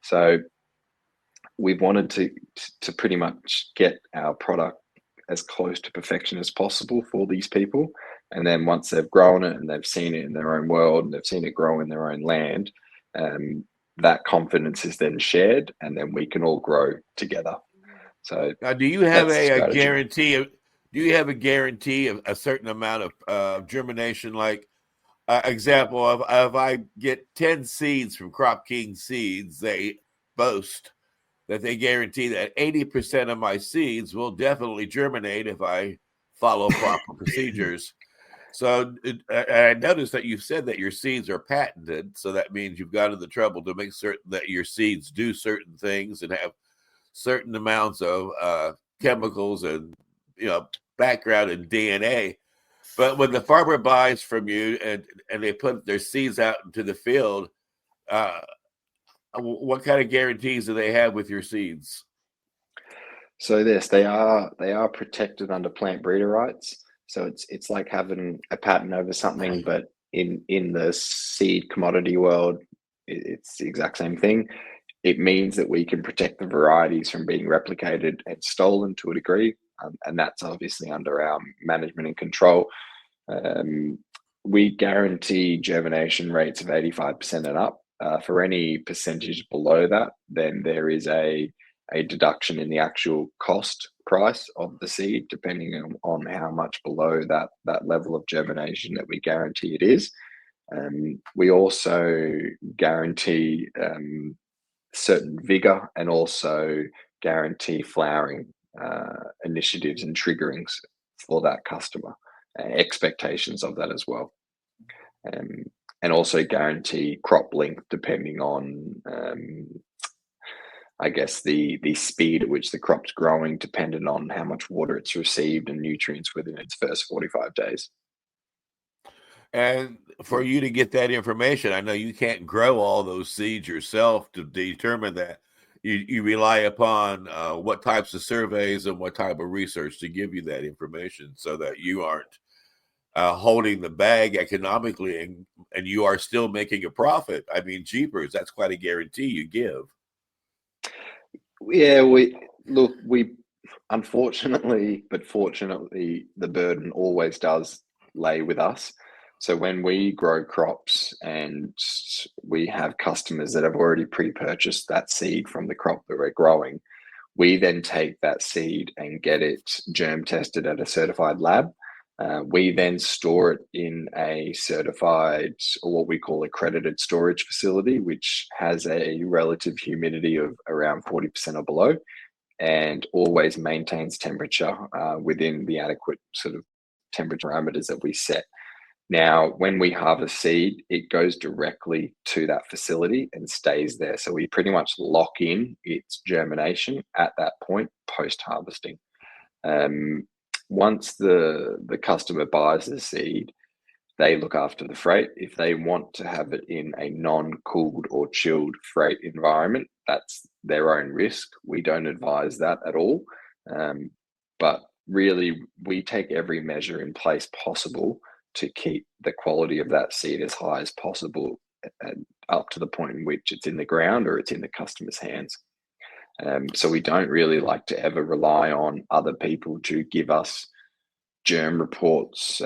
So we've wanted to pretty much get our product as close to perfection as possible for these people, and then once they've grown it and they've seen it in their own world and they've seen it grow in their own land, that confidence is then shared, and then we can all grow together. So now, do you have a guarantee? Do you have a guarantee of a certain amount of germination? Like, example, if I get 10 seeds from Crop King Seeds, they boast that they guarantee that 80% of my seeds will definitely germinate if I follow proper procedures. So I noticed that you said that your seeds are patented. So that means you've gone to the trouble to make certain that your seeds do certain things and have certain amounts of chemicals and, background and DNA. But when the farmer buys from you and they put their seeds out into the field, what kind of guarantees do they have with your seeds? So they are protected under plant breeder rights. So it's like having a patent over something, but in the seed commodity world, it's the exact same thing. It means that we can protect the varieties from being replicated and stolen to a degree, and that's obviously under our management and control. we guarantee germination rates of 85% and up. For any percentage below that, then there is a deduction in the actual cost price of the seed, depending on how much below that level of germination that we guarantee it is. We also guarantee certain vigor and also guarantee flowering initiatives and triggerings for that customer, expectations of that as well. And also guarantee crop length depending on, I guess, the speed at which the crop's growing, dependent on how much water it's received and nutrients within its first 45 days. And for you to get that information, I know you can't grow all those seeds yourself to determine that. You rely upon what types of surveys and what type of research to give you that information so that you aren't holding the bag economically and you are still making a profit. I mean, jeepers, that's quite a guarantee you give. Yeah, we unfortunately, but fortunately, the burden always does lay with us. So when we grow crops and we have customers that have already pre-purchased that seed from the crop that we're growing, we then take that seed and get it germ tested at a certified lab. We then store it in a certified, or what we call accredited storage facility, which has a relative humidity of around 40% or below, and always maintains temperature within the adequate sort of temperature parameters that we set. Now, when we harvest seed, it goes directly to that facility and stays there. So we pretty much lock in its germination at that point post-harvesting. Once the customer buys the seed, they look after the freight. If they want to have it in a non-cooled or chilled freight environment, that's their own risk. We don't advise that at all. But really, we take every measure in place possible to keep the quality of that seed as high as possible, up to the point in which it's in the ground or it's in the customer's hands. So we don't really like to ever rely on other people to give us germ reports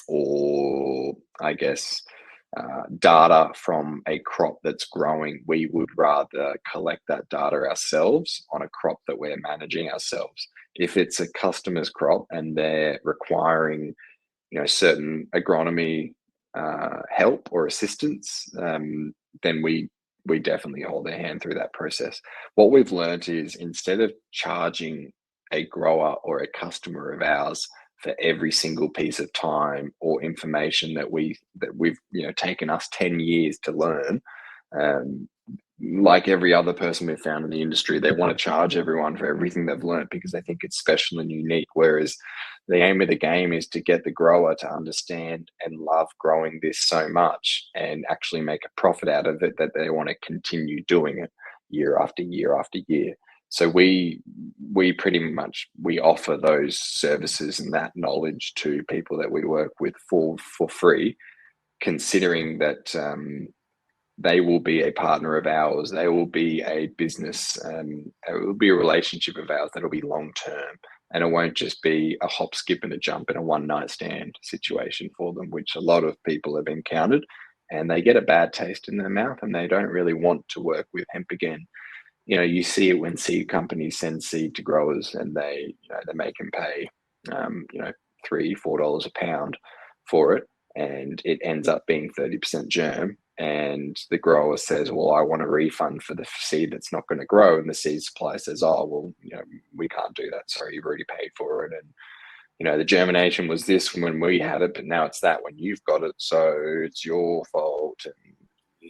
or, I guess, data from a crop that's growing. We would rather collect that data ourselves on a crop that we're managing ourselves. If it's a customer's crop and they're requiring, certain agronomy help or assistance, then we definitely hold their hand through that process. What we've learned is, instead of charging a grower or a customer of ours for every single piece of time or information that we've taken us 10 years to learn, like every other person we've found in the industry, they want to charge everyone for everything they've learned because they think it's special and unique. Whereas the aim of the game is to get the grower to understand and love growing this so much and actually make a profit out of it, that they want to continue doing it year after year after year. So we pretty much, we offer those services and that knowledge to people that we work with for free, considering that they will be a partner of ours. They will be a business, it will be a relationship of ours that'll be long term, and it won't just be a hop, skip, and a jump and a one night stand situation for them, which a lot of people have encountered, and they get a bad taste in their mouth and they don't really want to work with hemp again. You see it when seed companies send seed to growers and they make them pay, $3-4 a pound for it, and it ends up being 30% germ. And the grower says, well, I want a refund for the seed that's not going to grow. And the seed supplier says, oh, well, we can't do that. Sorry, you've already paid for it. And, the germination was this when we had it, but now it's that when you've got it. So it's your fault. And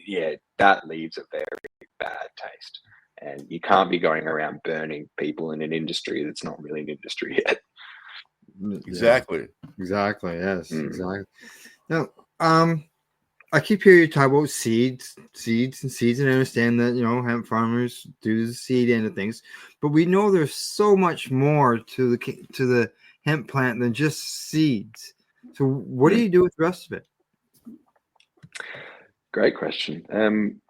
yeah, that leaves a very bad taste. And you can't be going around burning people in an industry that's not really an industry yet. Exactly. Yeah, exactly. Yes, Mm. exactly. Now, I keep hearing you talk about seeds, and I understand that hemp farmers do the seed end of things, but we know there's so much more to the hemp plant than just seeds. So, what do you do with the rest of it? Great question.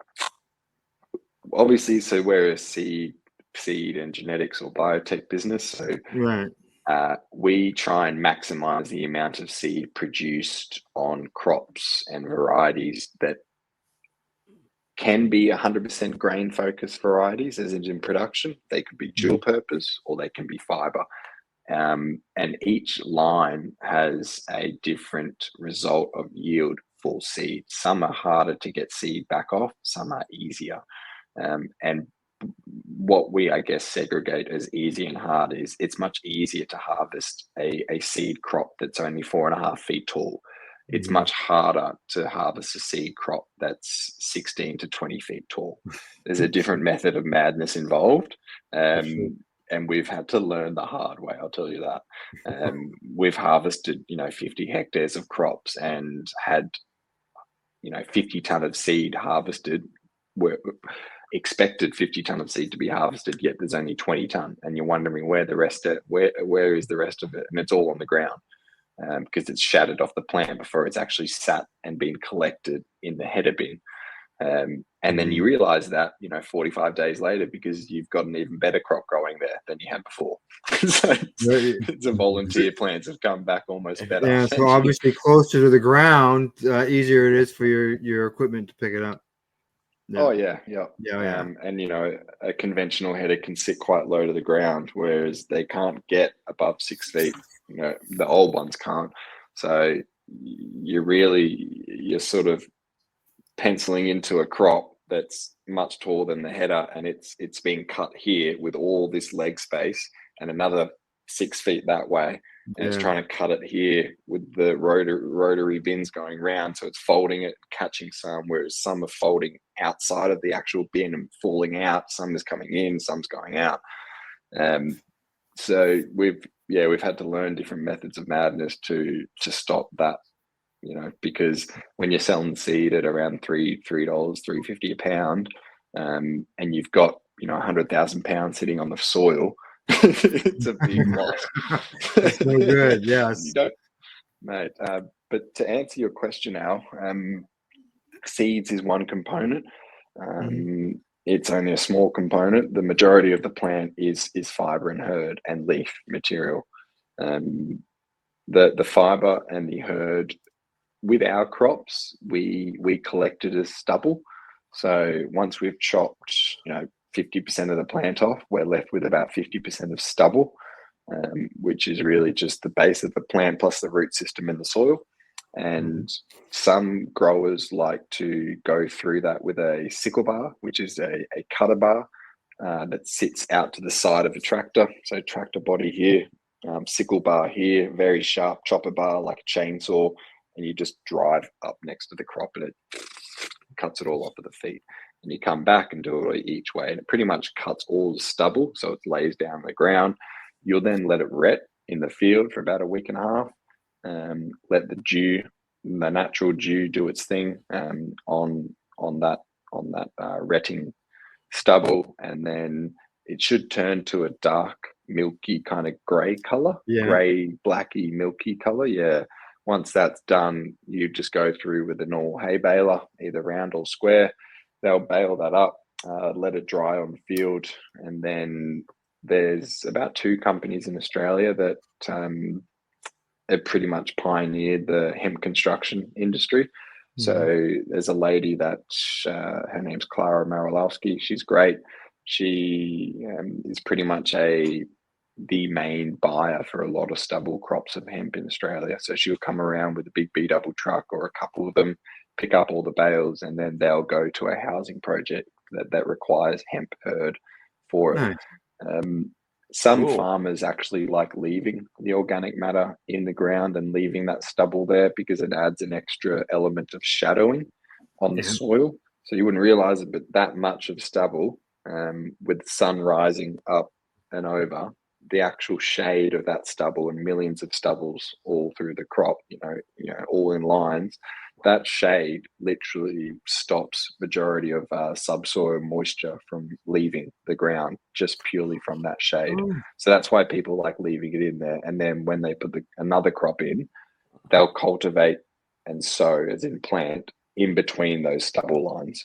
Obviously, so we're a seed and genetics or biotech business. So Right. we try and maximize the amount of seed produced on crops and varieties that can be 100% grain focused varieties, as in production. They could be dual purpose or they can be fiber. And each line has a different result of yield for seed. Some are harder to get seed back off, some are easier. And what we, I guess, segregate as easy and hard is it's much easier to harvest a seed crop that's only 4.5 feet tall. It's much harder to harvest a seed crop that's 16 to 20 feet tall. There's a different method of madness involved. And we've had to learn the hard way, I'll tell you that. We've harvested, 50 hectares of crops and had, 50 ton of seed harvested. We're expected 50 ton of seed to be harvested, yet there's only 20 ton. And you're wondering where is the rest of it? And it's all on the ground because it's shattered off the plant before it's actually sat and been collected in the header bin. And then you realize that, 45 days later, because you've got an even better crop growing there than you had before. So it's a volunteer plants have come back almost better. Yeah, so obviously closer to the ground, easier it is for your equipment to pick it up. Yeah. Oh, yeah. And, a conventional header can sit quite low to the ground, whereas they can't get above 6 feet. The old ones can't. So you're sort of penciling into a crop that's much taller than the header, and it's being cut here with all this leg space and another 6 feet that way, and it's trying to cut it here with the rotary bins going round, so it's folding it, catching some, whereas some are folding outside of the actual bin and falling out. Some is coming in, some's going out. So we've had to learn different methods of madness to stop that. Because when you're selling seed at around $3.50 a pound, and you've got 100,000 pounds sitting on the soil, it's a big loss. That's no good. Yes, mate. But to answer your question, Al, seeds is one component. It's only a small component. The majority of the plant is fiber and hurd and leaf material. The fiber and the hurd. With our crops, we collect it as stubble. So once we've chopped, 50% of the plant off, we're left with about 50% of stubble, which is really just the base of the plant plus the root system in the soil. And some growers like to go through that with a sickle bar, which is a cutter bar that sits out to the side of a tractor. So tractor body here, sickle bar here, very sharp chopper bar like a chainsaw. And you just drive up next to the crop and it cuts it all off with the feet. And you come back and do it each way. And it pretty much cuts all the stubble. So it lays down on the ground. You'll then let it retch in the field for about a week and a half. Let the natural dew do its thing on that retting stubble. And then it should turn to a dark, milky kind of grey color. Grey, blacky, milky color. Yeah. Once that's done, you just go through with a normal hay baler, either round or square. They'll bale that up, let it dry on the field. And then there's about 2 companies in Australia that have pretty much pioneered the hemp construction industry. So there's a lady that her name's Clara Marilowski. She's great. She is pretty much the main buyer for a lot of stubble crops of hemp in Australia. So she'll come around with a big B-double truck or a couple of them, pick up all the bales, and then they'll go to a housing project that requires hemp hurd for it. Nice. Some farmers actually like leaving the organic matter in the ground and leaving that stubble there because it adds an extra element of shadowing on the soil. So you wouldn't realize it, but that much of stubble with the sun rising up and over, the actual shade of that stubble and millions of stubbles all through the crop, all in lines, that shade literally stops majority of subsoil moisture from leaving the ground just purely from that shade. So that's why people like leaving it in there. And then when they put another crop in, they'll cultivate and sow, as in plant, in between those stubble lines.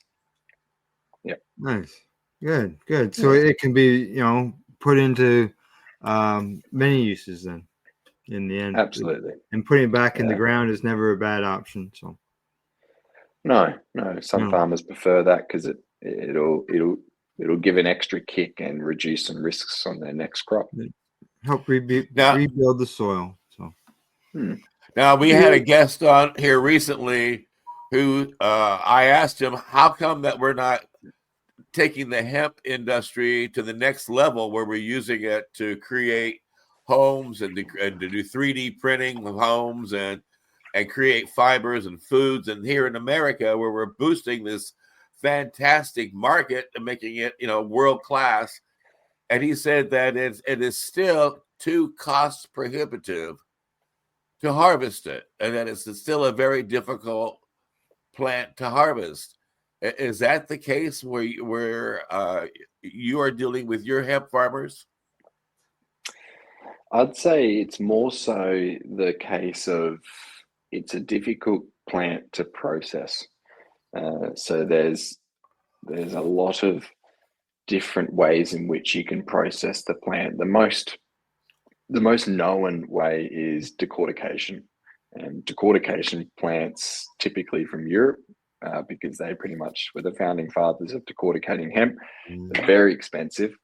Yeah. Nice. Good. So it can be, put into many uses then in the end. Absolutely. And putting it back in the Yeah. ground is never a bad option. So No. Some No. farmers prefer that because it'll give an extra kick and reduce some risks on their next crop. help rebuild the soil. So Now, we had a guest on here recently who I asked him, how come that we're not taking the hemp industry to the next level where we're using it to create homes and to do 3D printing of homes and create fibers and foods. And here in America, where we're boosting this fantastic market and making it, world class. And he said that it is still too cost prohibitive to harvest it, and that it's still a very difficult plant to harvest. Is that the case where you are dealing with your hemp farmers? I'd say it's more so the case of it's a difficult plant to process. So there's a lot of different ways in which you can process the plant. The most known way is decortication. And decortication plants typically from Europe, because they pretty much were the founding fathers of decorticating hemp. They're very expensive,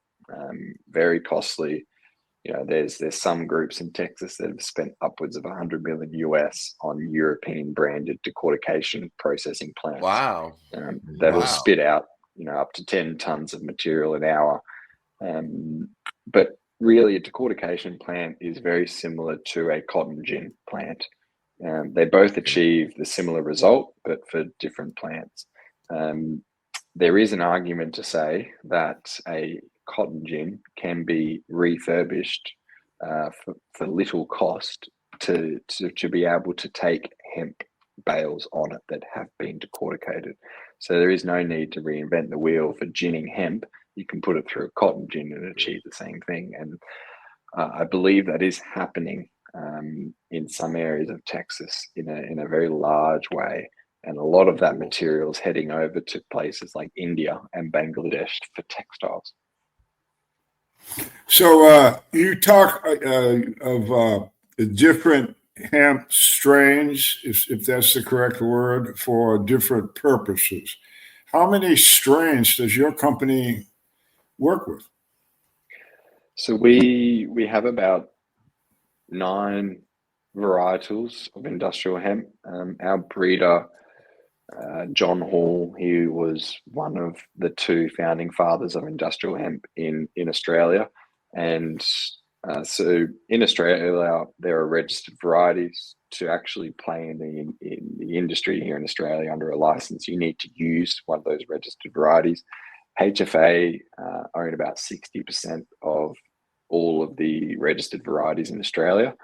very costly. There's some groups in Texas that have spent upwards of 100 million US on European branded decortication processing plants. Wow. That'll spit out, up to 10 tons of material an hour. But really, a decortication plant is very similar to a cotton gin plant. They both achieve the similar result, but for different plants. There is an argument to say that a cotton gin can be refurbished for little cost to be able to take hemp bales on it that have been decorticated. So there is no need to reinvent the wheel for ginning hemp. You can put it through a cotton gin and achieve the same thing. And I believe that is happening in some areas of Texas in a very large way. And a lot of that material is heading over to places like India and Bangladesh for textiles. So you talk of different hemp strains, if that's the correct word, for different purposes. How many strains does your company work with? So we have about 9 varietals of industrial hemp. Our breeder, John Hall, he was one of the 2 founding fathers of industrial hemp in Australia. And so in Australia, there are registered varieties. To actually play in the industry here in Australia under a license, you need to use one of those registered varieties. HFA own about 60% of all of the registered varieties in Australia.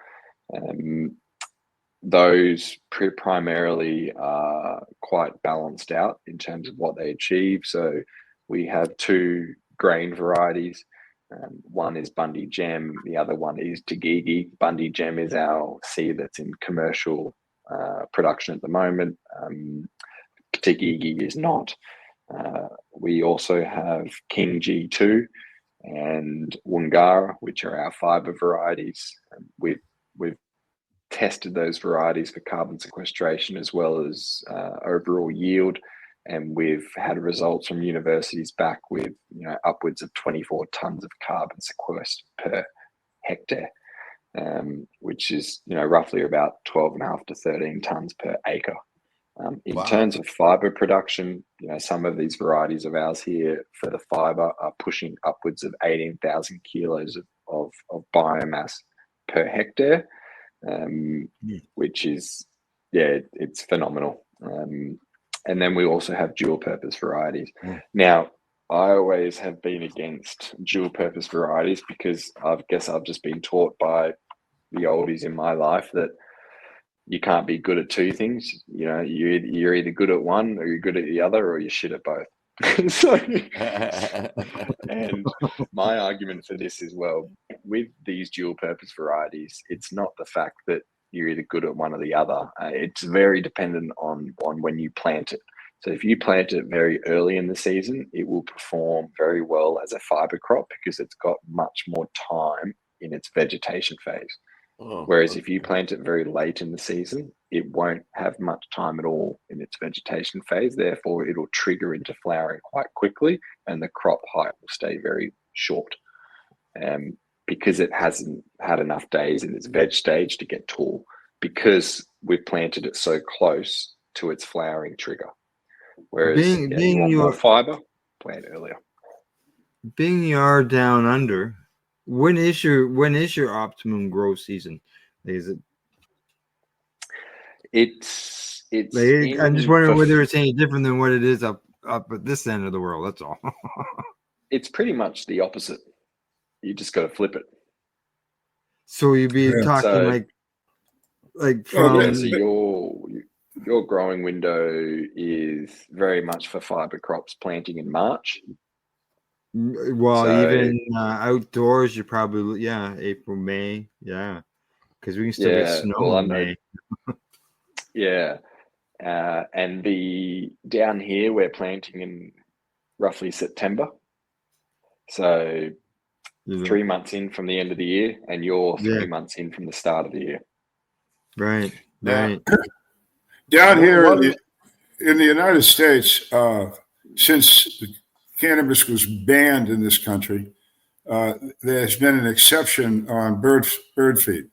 Those primarily are quite balanced out in terms of what they achieve. So we have 2 grain varieties. One is Bundy Gem, the other one is Tagigi. Bundy Gem is our seed that's in commercial production at the moment. Tagigi is not. We also have King G2 and Wungara, which are our fiber varieties. We've tested those varieties for carbon sequestration as well as overall yield, and we've had results from universities back with upwards of 24 tons of carbon sequestered per hectare, which is roughly about 12.5 to 13 tons per acre. In terms of fiber production, some of these varieties of ours here for the fiber are pushing upwards of 18,000 kilos of biomass per hectare, which is, it's phenomenal. And then we also have dual purpose varieties. Now, I always have been against dual purpose varieties because I've just been taught by the oldies in my life that you can't be good at 2 things. You're either good at one or you're good at the other, or you're shit at both. And my argument for this is, well, with these dual purpose varieties, it's not the fact that you're either good at one or the other. It's very dependent on when you plant it. So if you plant it very early in the season, it will perform very well as a fiber crop because it's got much more time in its vegetation phase. Oh, Whereas if you plant it very late in the season, it won't have much time at all in its vegetation phase. Therefore, it'll trigger into flowering quite quickly, and the crop height will stay very short. Because it hasn't had enough days in its veg stage to get tall, because we've planted it so close to its flowering trigger. Whereas you want more fiber, plant earlier. Being you are down under, when is your optimum growth season? Is it? It's Like, I'm just wondering whether it's any different than what it is up at this end of the world. That's all. It's pretty much the opposite. You just got to flip it. So you'd be talking from. So your growing window is very much for fiber crops planting in March. Well, even outdoors, you probably April, May, because we can still get snow in May. And down here we're planting in roughly September. So 3 months in from the end of the year, and you're 3 months in from the start of the year. Right. Down here in the United States, since cannabis was banned in this country, there's been an exception on bird feed.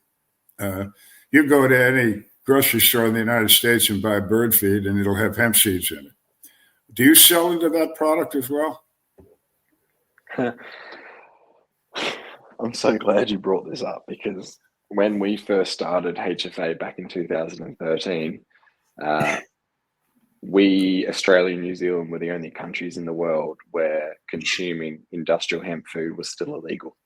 You go to any grocery store in the United States and buy bird feed, and it'll have hemp seeds in it. Do you sell into that product as well? I'm so glad you brought this up, because when we first started HFA back in 2013, Australia and New Zealand were the only countries in the world where consuming industrial hemp food was still illegal.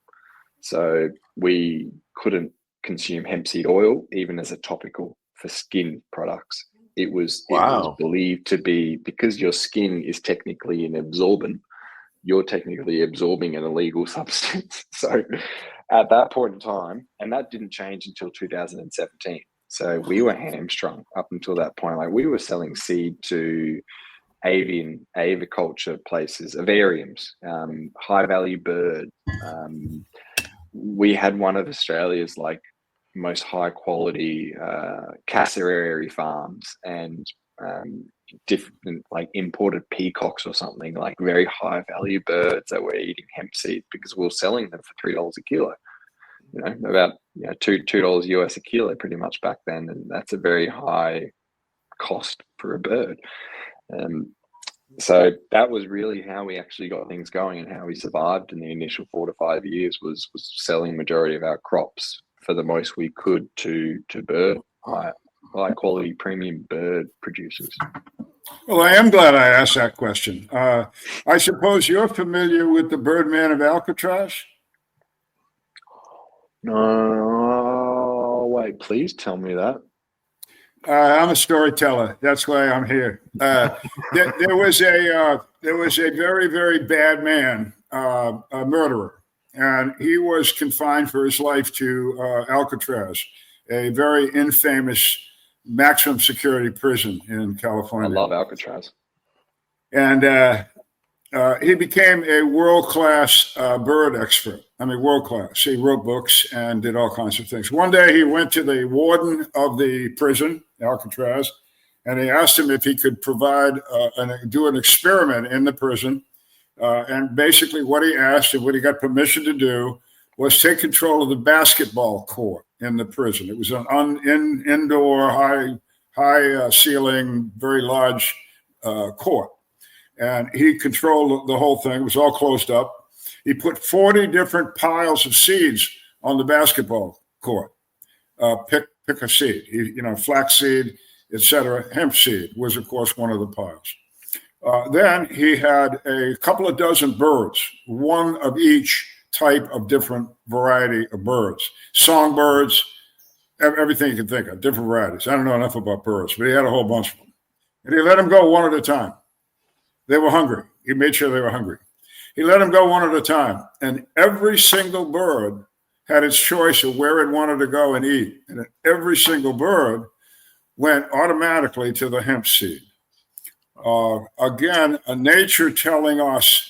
So we couldn't consume hemp seed oil even as a topical for skin products. It was believed to be, because your skin is technically an absorbent, you're technically absorbing an illegal substance. So at that point in time, and that didn't change until 2017. So we were hamstrung up until that point. Like, we were selling seed to aviculture places, avariums, high value bird. We had one of Australia's most high quality Casper farms, and different imported peacocks or something, very high value birds that were eating hemp seed, because we were selling them for $3 a kilo. About $2 US a kilo pretty much back then, and that's a very high cost for a bird. So that was really how we actually got things going, and how we survived in the initial 4 to 5 years was selling majority of our crops for the most we could to bird high quality premium bird producers. Well, I am glad I asked that question. I suppose you're familiar with the Birdman of Alcatraz? No, wait, please tell me that. I'm a storyteller. That's why I'm here. There was a very, very bad man, a murderer, and he was confined for his life to Alcatraz, a very infamous maximum security prison in California. I love Alcatraz. And he became a world-class bird expert. I mean, world-class. He wrote books and did all kinds of things. One day he went to the warden of the prison, Alcatraz, and he asked him if he could provide do an experiment in the prison. And basically what he asked and what he got permission to do was take control of the basketball court in the prison. It was an indoor, high ceiling, very large court. And he controlled the whole thing. It was all closed up. He put 40 different piles of seeds on the basketball court. Pick a seed, flax seed, etc. Hemp seed was, of course, one of the piles. Then he had a couple of dozen birds, one of each type of different variety of birds. Songbirds, everything you can think of, different varieties. I don't know enough about birds, but he had a whole bunch of them. And he let them go one at a time. They were hungry. He made sure they were hungry. He let them go one at a time. And every single bird had its choice of where it wanted to go and eat. And every single bird went automatically to the hemp seed. Again, nature telling us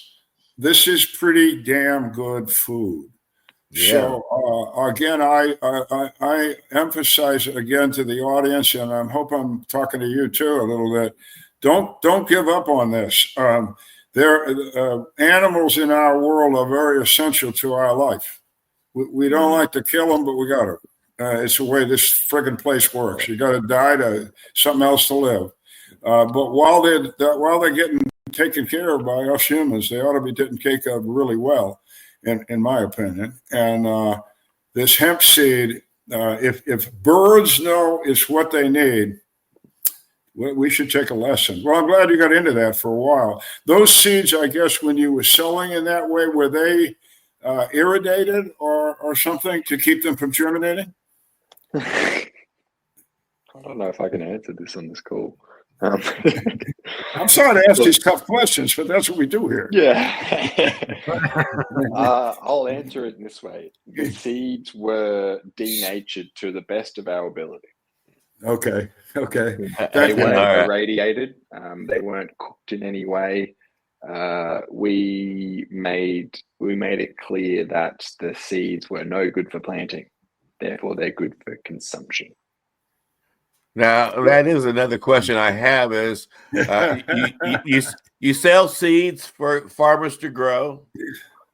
this is pretty damn good food. So again, I emphasize it again to the audience, and I hope I'm talking to you too a little bit. Don't give up on this. Animals in our world are very essential to our life. We don't like to kill them, but we got to. It's the way this friggin' place works. You got to die to something else to live. But while they're getting taken care of by us humans, they ought to be taken care of really well, in my opinion. And this hemp seed, if birds know it's what they need, we should take a lesson. Well, I'm glad you got into that for a while. Those seeds, I guess, when you were selling in that way, were they irrigated or something to keep them from germinating? I don't know if I can answer this on this call. I'm sorry to ask these tough questions, but that's what we do here. Yeah. I'll answer it in this way. The seeds were denatured to the best of our ability. Okay. They weren't irradiated. They weren't cooked in any way. We made it clear that the seeds were no good for planting. Therefore, they're good for consumption. Now, that is another question I have is you sell seeds for farmers to grow,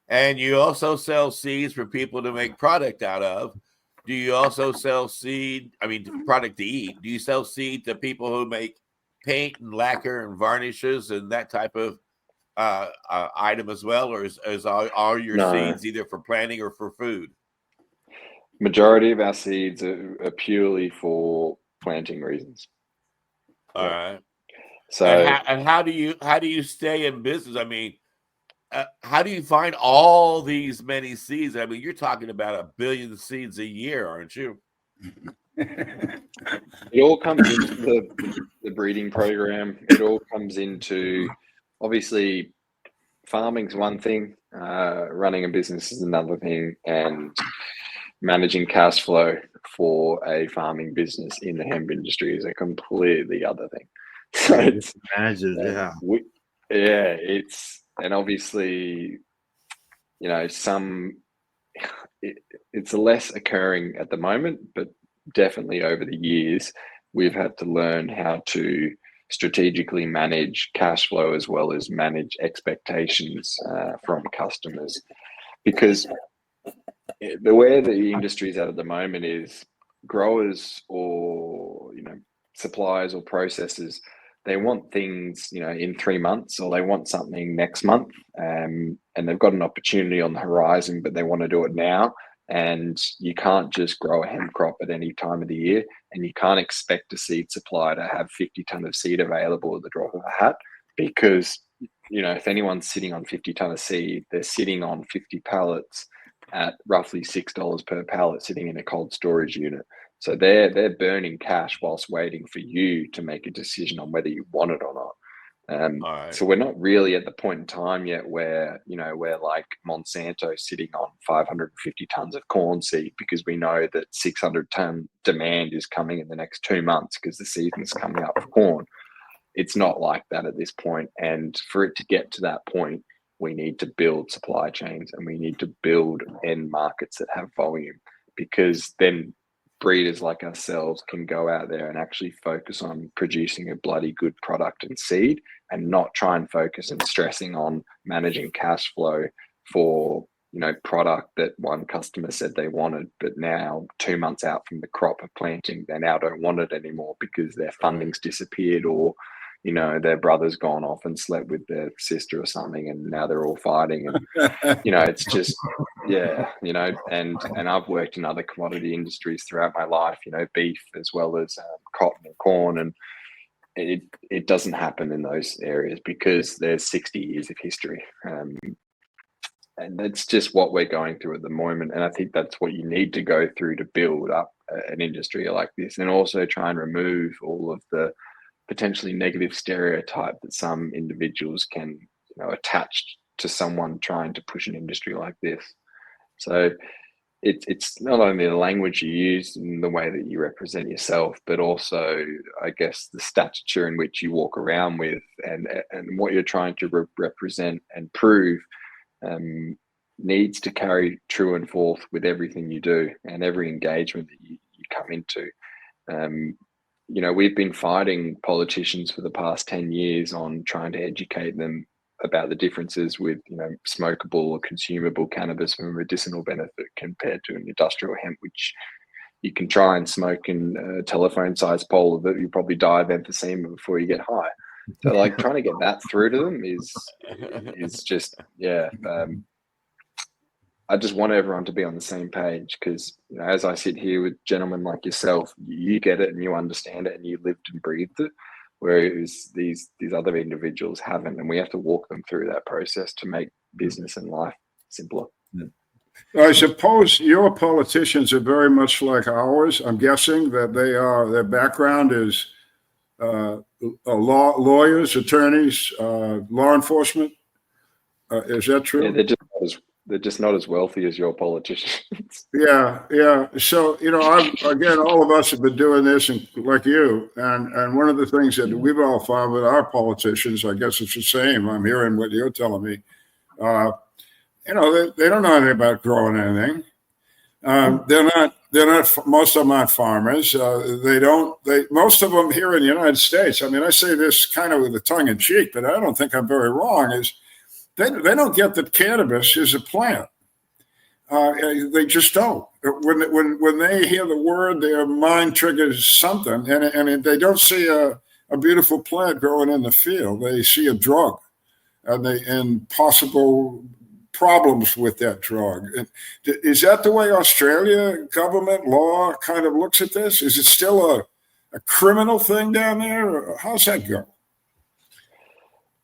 and you also sell seeds for people to make product out of. Do you also sell product to eat? Do you sell seed to people who make paint and lacquer and varnishes and that type of item as well? Or is all your seeds either for planting or for food? Majority of our seeds are purely for planting reasons. All right. So how do you stay in business? I mean, how do you find all these many seeds? I mean, you're talking about 1 billion seeds a year, aren't you? It all comes into the breeding program. It all comes into, obviously, farming's one thing, running a business is another thing, and managing cash flow for a farming business in the hemp industry is a completely other thing. So it's and obviously, it's less occurring at the moment, but definitely over the years, we've had to learn how to strategically manage cash flow as well as manage expectations from customers, because the way the industry is at the moment is growers or suppliers or processors, they want things in 3 months, or they want something next month, and they've got an opportunity on the horizon, but they want to do it now. And you can't just grow a hemp crop at any time of the year, and you can't expect a seed supplier to have 50 ton of seed available at the drop of a hat, because if anyone's sitting on 50 ton of seed, they're sitting on 50 pallets at roughly $6 per pallet sitting in a cold storage unit. So they're burning cash whilst waiting for you to make a decision on whether you want it or not. So we're not really at the point in time yet where we're like Monsanto sitting on 550 tons of corn seed, because we know that 600 ton demand is coming in the next 2 months because the season's coming up for corn. It's not like that at this point. And for it to get to that point, we need to build supply chains, and we need to build end markets that have volume, because then breeders like ourselves can go out there and actually focus on producing a bloody good product and seed, and not try and focus and stressing on managing cash flow for product that one customer said they wanted, but now 2 months out from the crop of planting, they now don't want it anymore because their funding's disappeared, or their brother's gone off and slept with their sister or something, and now they're all fighting. And it's just and I've worked in other commodity industries throughout my life, beef as well as cotton and corn, and it doesn't happen in those areas because there's 60 years of history, and that's just what we're going through at the moment. And I think that's what you need to go through to build up an industry like this, and also try and remove all of the potentially negative stereotype that some individuals can attach to someone trying to push an industry like this. So it's not only the language you use and the way that you represent yourself, but also, I guess, the stature in which you walk around with, and what you're trying to represent and prove. needs to carry true and forth with everything you do and every engagement that you come into. We've been fighting politicians for the past 10 years on trying to educate them about the differences with, smokable or consumable cannabis for medicinal benefit compared to an industrial hemp, which you can try and smoke in a telephone-sized bowl of it. You probably die of emphysema before you get high. So, trying to get that through to them is just, I just want everyone to be on the same page because, as I sit here with gentlemen like yourself, you get it and you understand it and you lived and breathed it, whereas these other individuals haven't, and we have to walk them through that process to make business and life simpler. I suppose your politicians are very much like ours. I'm guessing that their background is lawyers, attorneys, law enforcement. Is that true? Yeah, they're just not as wealthy as your politicians. Yeah. So, again, all of us have been doing this, and like you, and one of the things that we've all found with our politicians, I guess it's the same. I'm hearing what you're telling me. They don't know anything about growing anything. They're not. Most of them aren't farmers. Most of them here in the United States. I mean, I say this kind of with a tongue in cheek, but I don't think I'm very wrong. Is they don't get that cannabis is a plant. They just don't. When they hear the word, their mind triggers something, and they don't see a beautiful plant growing in the field. They see a drug, and possible problems with that drug. Is that the way Australia government law kind of looks at this? Is it still a criminal thing down there? Or how's that go?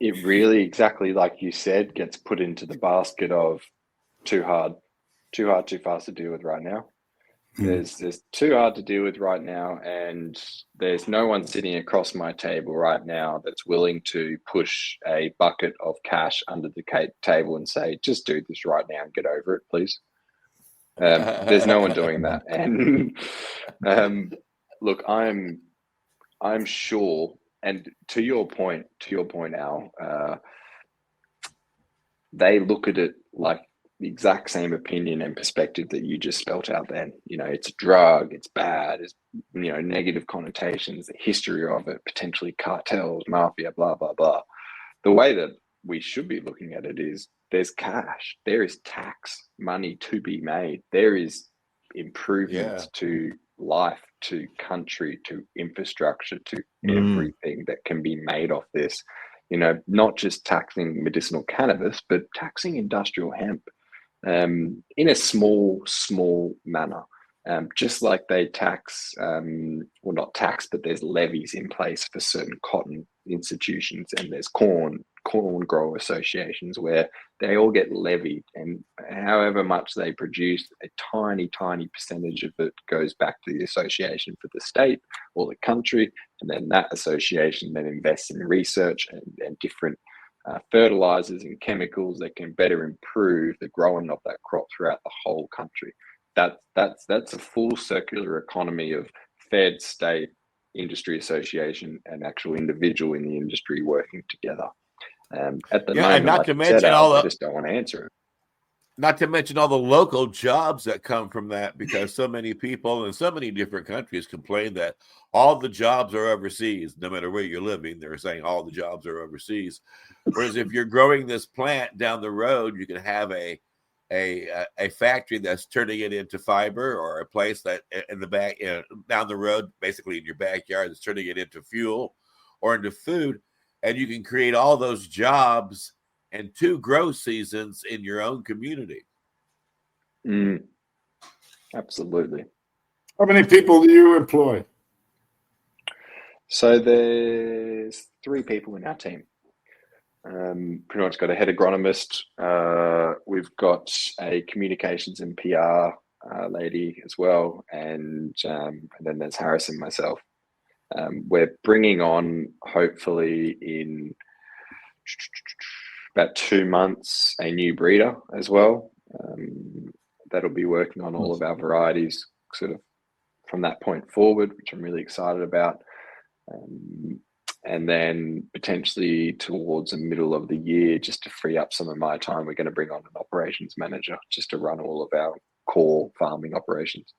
It really, exactly like you said, gets put into the basket of too hard, too fast to deal with right now. There's too hard to deal with right now, and there's no one sitting across my table right now that's willing to push a bucket of cash under the table and say, just do this right now and get over it, please. There's no one doing that. And look, I'm sure, and to your point, Al, they look at it like the exact same opinion and perspective that you just spelt out then. It's a drug, it's bad, it's, negative connotations, the history of it, potentially cartels, mafia, blah, blah, blah. The way that we should be looking at it is there's cash, there is tax money to be made, there is improvements to life, to country, to infrastructure, to everything that can be made off this. Not just taxing medicinal cannabis, but taxing industrial hemp in a small manner. Just like they tax, well, not tax, but there's levies in place for certain cotton institutions, and there's corn grower associations where they all get levied, and however much they produce, a tiny percentage of it goes back to the association for the state or the country, and then that association then invests in research and different fertilizers and chemicals that can better improve the growing of that crop throughout the whole country. That's a full circular economy of Fed, state, industry association, and actual individual in the industry working together. At the moment, and not like to mention I just don't want to answer it. Not to mention all the local jobs that come from that, because so many people in so many different countries complain that all the jobs are overseas. No matter where you're living, they're saying all the jobs are overseas. Whereas if you're growing this plant down the road, you can have a factory that's turning it into fiber, or a place that in the back down the road, basically in your backyard, that's turning it into fuel or into food, and you can create all those jobs and 2 grow seasons in your own community. Absolutely. How many people do you employ? So there's 3 people in our team. Pretty much got a head agronomist. We've got a communications and PR lady as well, and then there's Harris and myself. We're bringing on, hopefully in about 2 months, a new breeder as well. That'll be working on all of our varieties sort of from that point forward, which I'm really excited about. And then potentially towards the middle of the year, just to free up some of my time, we're going to bring on an operations manager just to run all of our core farming operations.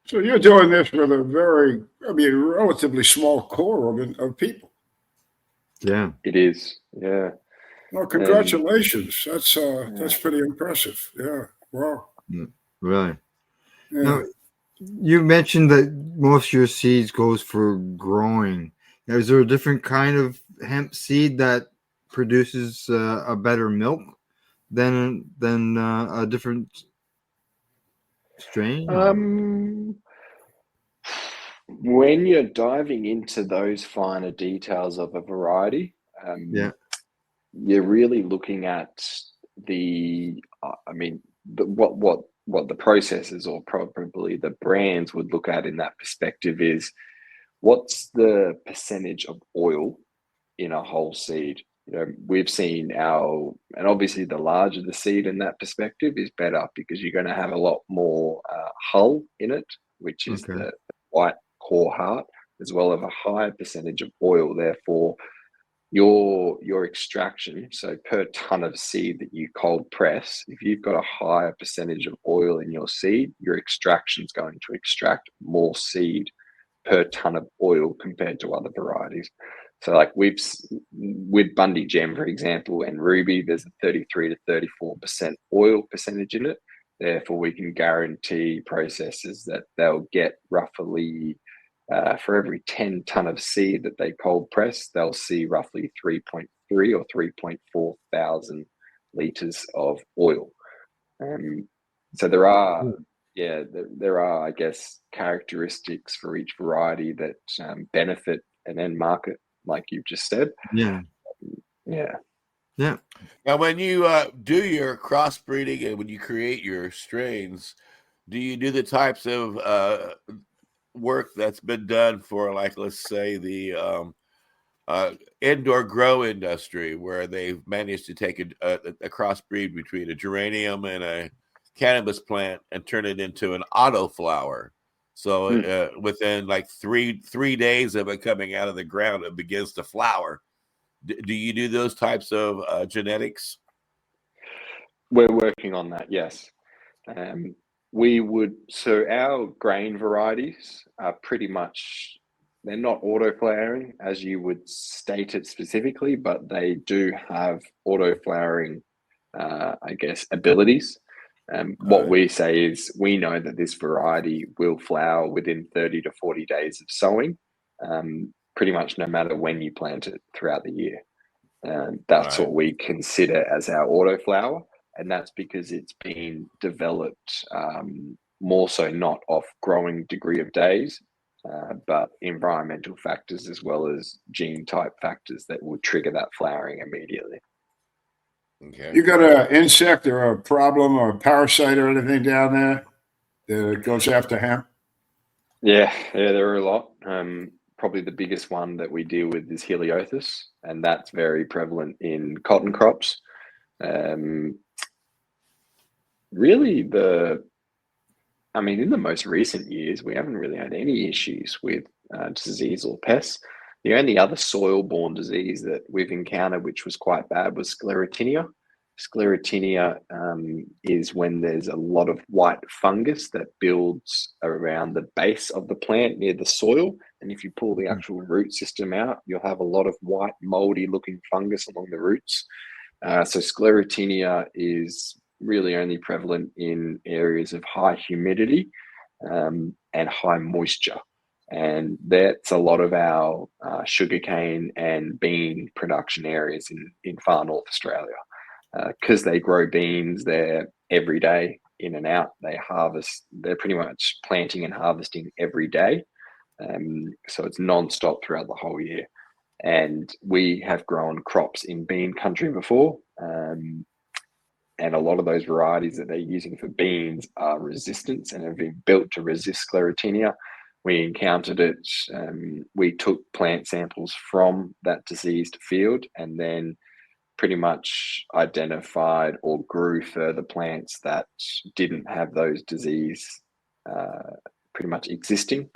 So you're doing this with a very, relatively small core of people. Yeah. It is, yeah. Well, congratulations. That's pretty impressive. Yeah. Wow. Really. Yeah. Now, you mentioned that most of your seeds goes for growing. Now, is there a different kind of hemp seed that produces a better milk than a different strain? When you're diving into those finer details of a variety, Yeah. you're really looking at what the processors or probably the brands would look at in that perspective is what's the percentage of oil in a whole seed. We've seen and obviously the larger the seed in that perspective is better because you're going to have a lot more hull in it, which is Okay. the white core heart, as well as a higher percentage of oil. Therefore, your extraction, so per ton of seed that you cold press, if you've got a higher percentage of oil in your seed, your extraction is going to extract more seed per ton of oil compared to other varieties. So like with Bundy Gem, for example, and Ruby, there's a 33 to 34% oil percentage in it. Therefore, we can guarantee processors that they'll get roughly for every 10 ton of seed that they cold press, they'll see roughly 3.3 or 3.4 thousand liters of oil. So there are, I guess, characteristics for each variety that benefit an end market, like you've just said. Yeah. Yeah. Yeah. Now, when you do your crossbreeding and when you create your strains, do you do the types of work that's been done for, like, let's say, the indoor grow industry, where they've managed to take a crossbreed between a geranium and a cannabis plant and turn it into an autoflower? So within like three days of it coming out of the ground, it begins to flower. Do you do those types of genetics? We're working on that, yes. So our grain varieties are pretty much, they're not auto flowering as you would state it specifically, but they do have auto flowering, abilities. What we say is we know that this variety will flower within 30 to 40 days of sowing, pretty much no matter when you plant it throughout the year. That's what we consider as our auto flower. And that's because it's been developed more so not off growing degree of days, but environmental factors as well as gene type factors that will trigger that flowering immediately. Okay. You got an insect or a problem or a parasite or anything down there that goes after hemp? Yeah, there are a lot. Probably the biggest one that we deal with is Heliothis, and that's very prevalent in cotton crops. Really, in the most recent years, we haven't really had any issues with disease or pests. The only other soil-borne disease that we've encountered, which was quite bad, was sclerotinia. Sclerotinia is when there's a lot of white fungus that builds around the base of the plant near the soil. And if you pull the actual root system out, you'll have a lot of white, moldy-looking fungus along the roots. So sclerotinia is really only prevalent in areas of high humidity and high moisture. And that's a lot of our sugarcane and bean production areas in far north Australia. Because they grow beans there every day in and out. They're pretty much planting and harvesting every day. So it's non-stop throughout the whole year. And we have grown crops in bean country before. And a lot of those varieties that they're using for beans are resistant and have been built to resist sclerotinia. We encountered it. We took plant samples from that diseased field and then pretty much identified or grew further plants that didn't have those disease pretty much existing.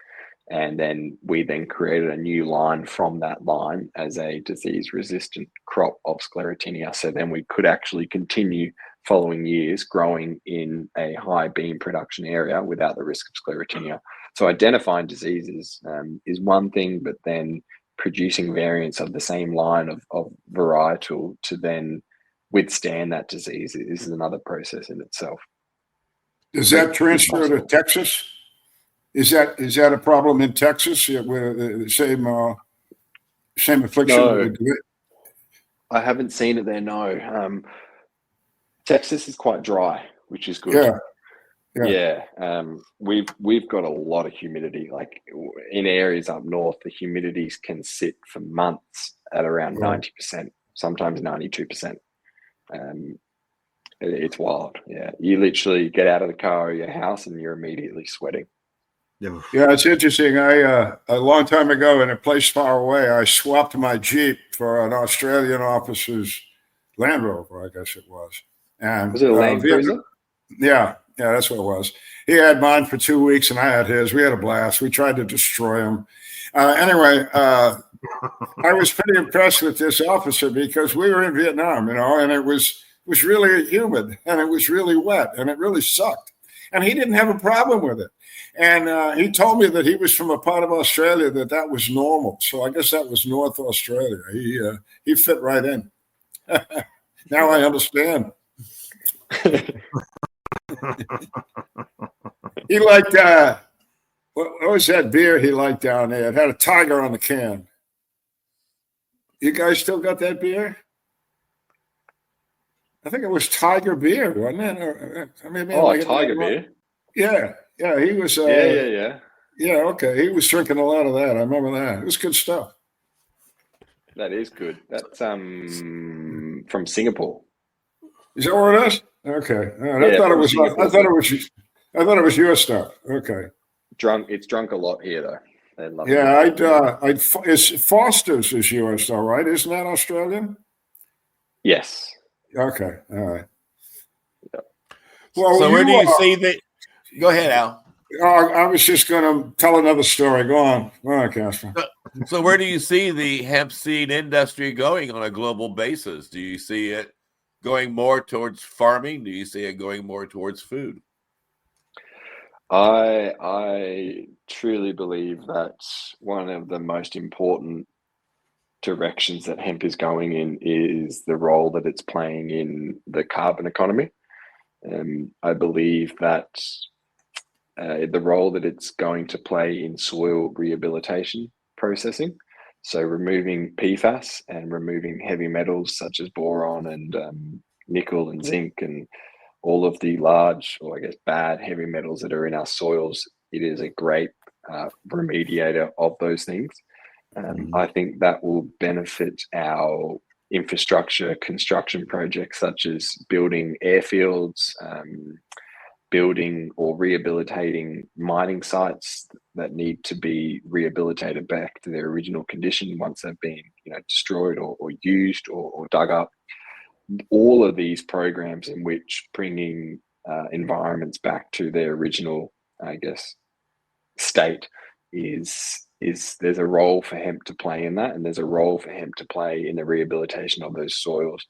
And then we created a new line from that line as a disease-resistant crop of Sclerotinia. So then we could actually continue following years growing in a high bean production area without the risk of Sclerotinia. So identifying diseases is one thing, but then producing variants of the same line of varietal to then withstand that disease is another process in itself. Does that transfer to Texas? Is that a problem in Texas with the same affliction? No, I haven't seen it there. No, Texas is quite dry, which is good. Yeah. We've got a lot of humidity. Like in areas up north, the humidities can sit for months at around 90%, sometimes 92%. It's wild. Yeah, you literally get out of the car or your house and you're immediately sweating. Yeah, it's interesting. A long time ago in a place far away, I swapped my Jeep for an Australian officer's Land Rover, I guess it was. And was it a Land Cruiser? Yeah, that's what it was. He had mine for 2 weeks and I had his. We had a blast. We tried to destroy him. Anyway, I was pretty impressed with this officer because we were in Vietnam, and it was really humid and it was really wet and it really sucked. And he didn't have a problem with it. And he told me that he was from a part of Australia that was normal. So I guess that was North Australia. He fit right in. Now I understand. He liked what was that beer he liked down there? It had a tiger on the can. You guys still got that beer? I think it was Tiger beer, wasn't it? Tiger beer. Yeah. He was. Yeah. Yeah. Okay. He was drinking a lot of that. I remember that. It was good stuff. That is good. That's from Singapore. Is that where it is? Okay. I thought it was your stuff. Okay. It's drunk a lot here though. Yeah. Foster's is yours though, right? Isn't that Australian? Yes. Okay. All right. Yep. Well, so where do you see that? Go ahead, Al. I was just going to tell another story. Go on, Casper. So where do you see the hemp seed industry going on a global basis? Do you see it going more towards farming? Do you see it going more towards food? I truly believe that one of the most important directions that hemp is going in is the role that it's playing in the carbon economy. I believe that the role that it's going to play in soil rehabilitation processing, so removing PFAS and removing heavy metals such as boron and nickel and zinc and all of the large, or I guess bad heavy metals that are in our soils, it is a great remediator of those things. I think that will benefit our infrastructure construction projects, such as building airfields, building or rehabilitating mining sites that need to be rehabilitated back to their original condition once they've been, destroyed or used or dug up. All of these programs in which bringing environments back to their original, I guess, state is there's a role for hemp to play in that, and there's a role for hemp to play in the rehabilitation of those soils.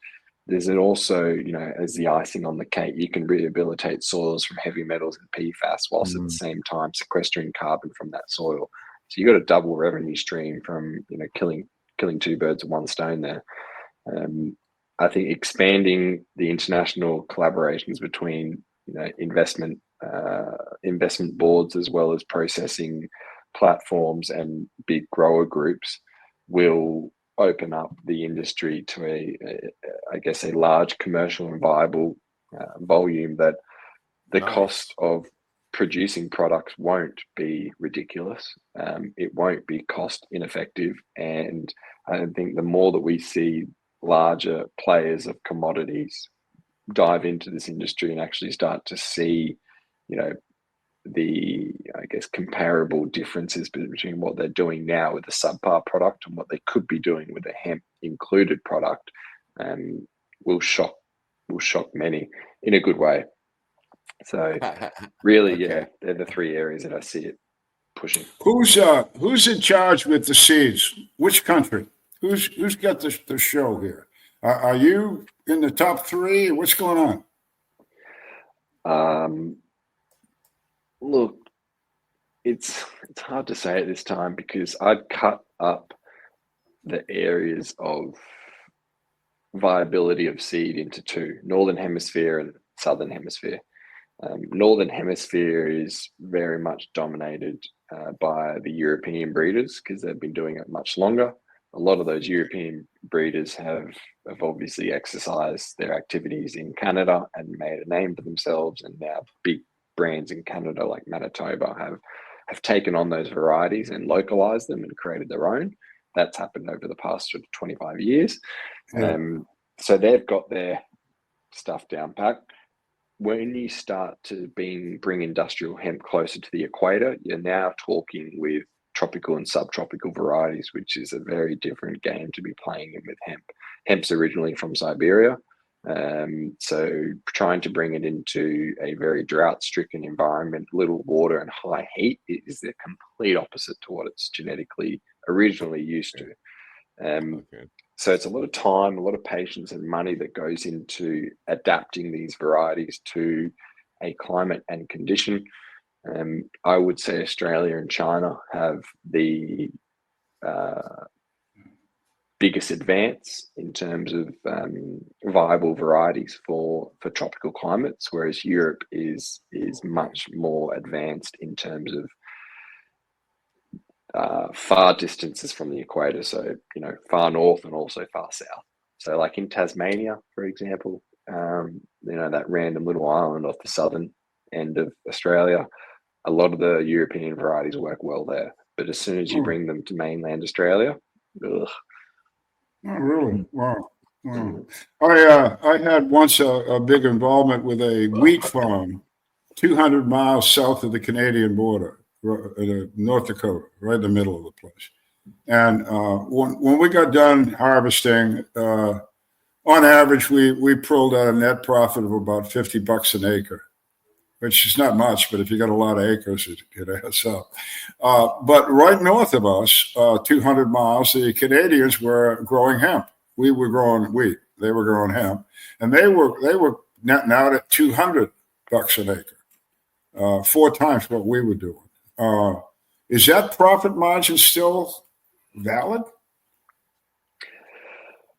There's also, as the icing on the cake, you can rehabilitate soils from heavy metals and PFAS whilst at the same time sequestering carbon from that soil. So you've got a double revenue stream from, killing two birds with one stone there. I think expanding the international collaborations between, investment boards as well as processing platforms and big grower groups will open up the industry to a large commercial and viable volume that the cost of producing products won't be ridiculous. It won't be cost ineffective. And I think the more that we see larger players of commodities dive into this industry and actually start to see, the, comparable differences between what they're doing now with a subpar product and what they could be doing with a hemp included product, will shock many in a good way. So really, they're the three areas that I see it pushing. Who's in charge with the seeds? Which country? Who's got the show here? Are you in the top three? What's going on? Look, it's hard to say at this time because I'd cut up the areas of viability of seed into two: Northern Hemisphere and Southern Hemisphere. Northern Hemisphere is very much dominated by the European breeders because they've been doing it much longer. A lot of those European breeders have obviously exercised their activities in Canada and made a name for themselves, and now big brands in Canada like Manitoba have taken on those varieties and localized them and created their own. That's happened over the past 25 years. Yeah. So they've got their stuff down pat. When you start to bring industrial hemp closer to the equator, you're now talking with tropical and subtropical varieties, which is a very different game to be playing in with hemp. Hemp's originally from Siberia, so trying to bring it into a very drought-stricken environment, little water and high heat, is the complete opposite to what it's genetically originally used to. So it's a lot of time, a lot of patience and money that goes into adapting these varieties to a climate and condition. I would say Australia and China have the biggest advance in terms of viable varieties for tropical climates, whereas Europe is much more advanced in terms of far distances from the equator, so far north and also far south. So like in Tasmania, for example, that random little island off the southern end of Australia, a lot of the European varieties work well there, but as soon as you bring them to mainland Australia, ugh. Oh, really? Wow. I had once a big involvement with a wheat farm 200 miles south of the Canadian border, North Dakota, right in the middle of the place. And when we got done harvesting, on average, we pulled out a net profit of about $50 an acre, which is not much, but if you got a lot of acres, it adds up. But right north of us, 200 miles, the Canadians were growing hemp. We were growing wheat. They were growing hemp. And they were netting out at $200 an acre, 4 times what we were doing. Is that profit margin still valid?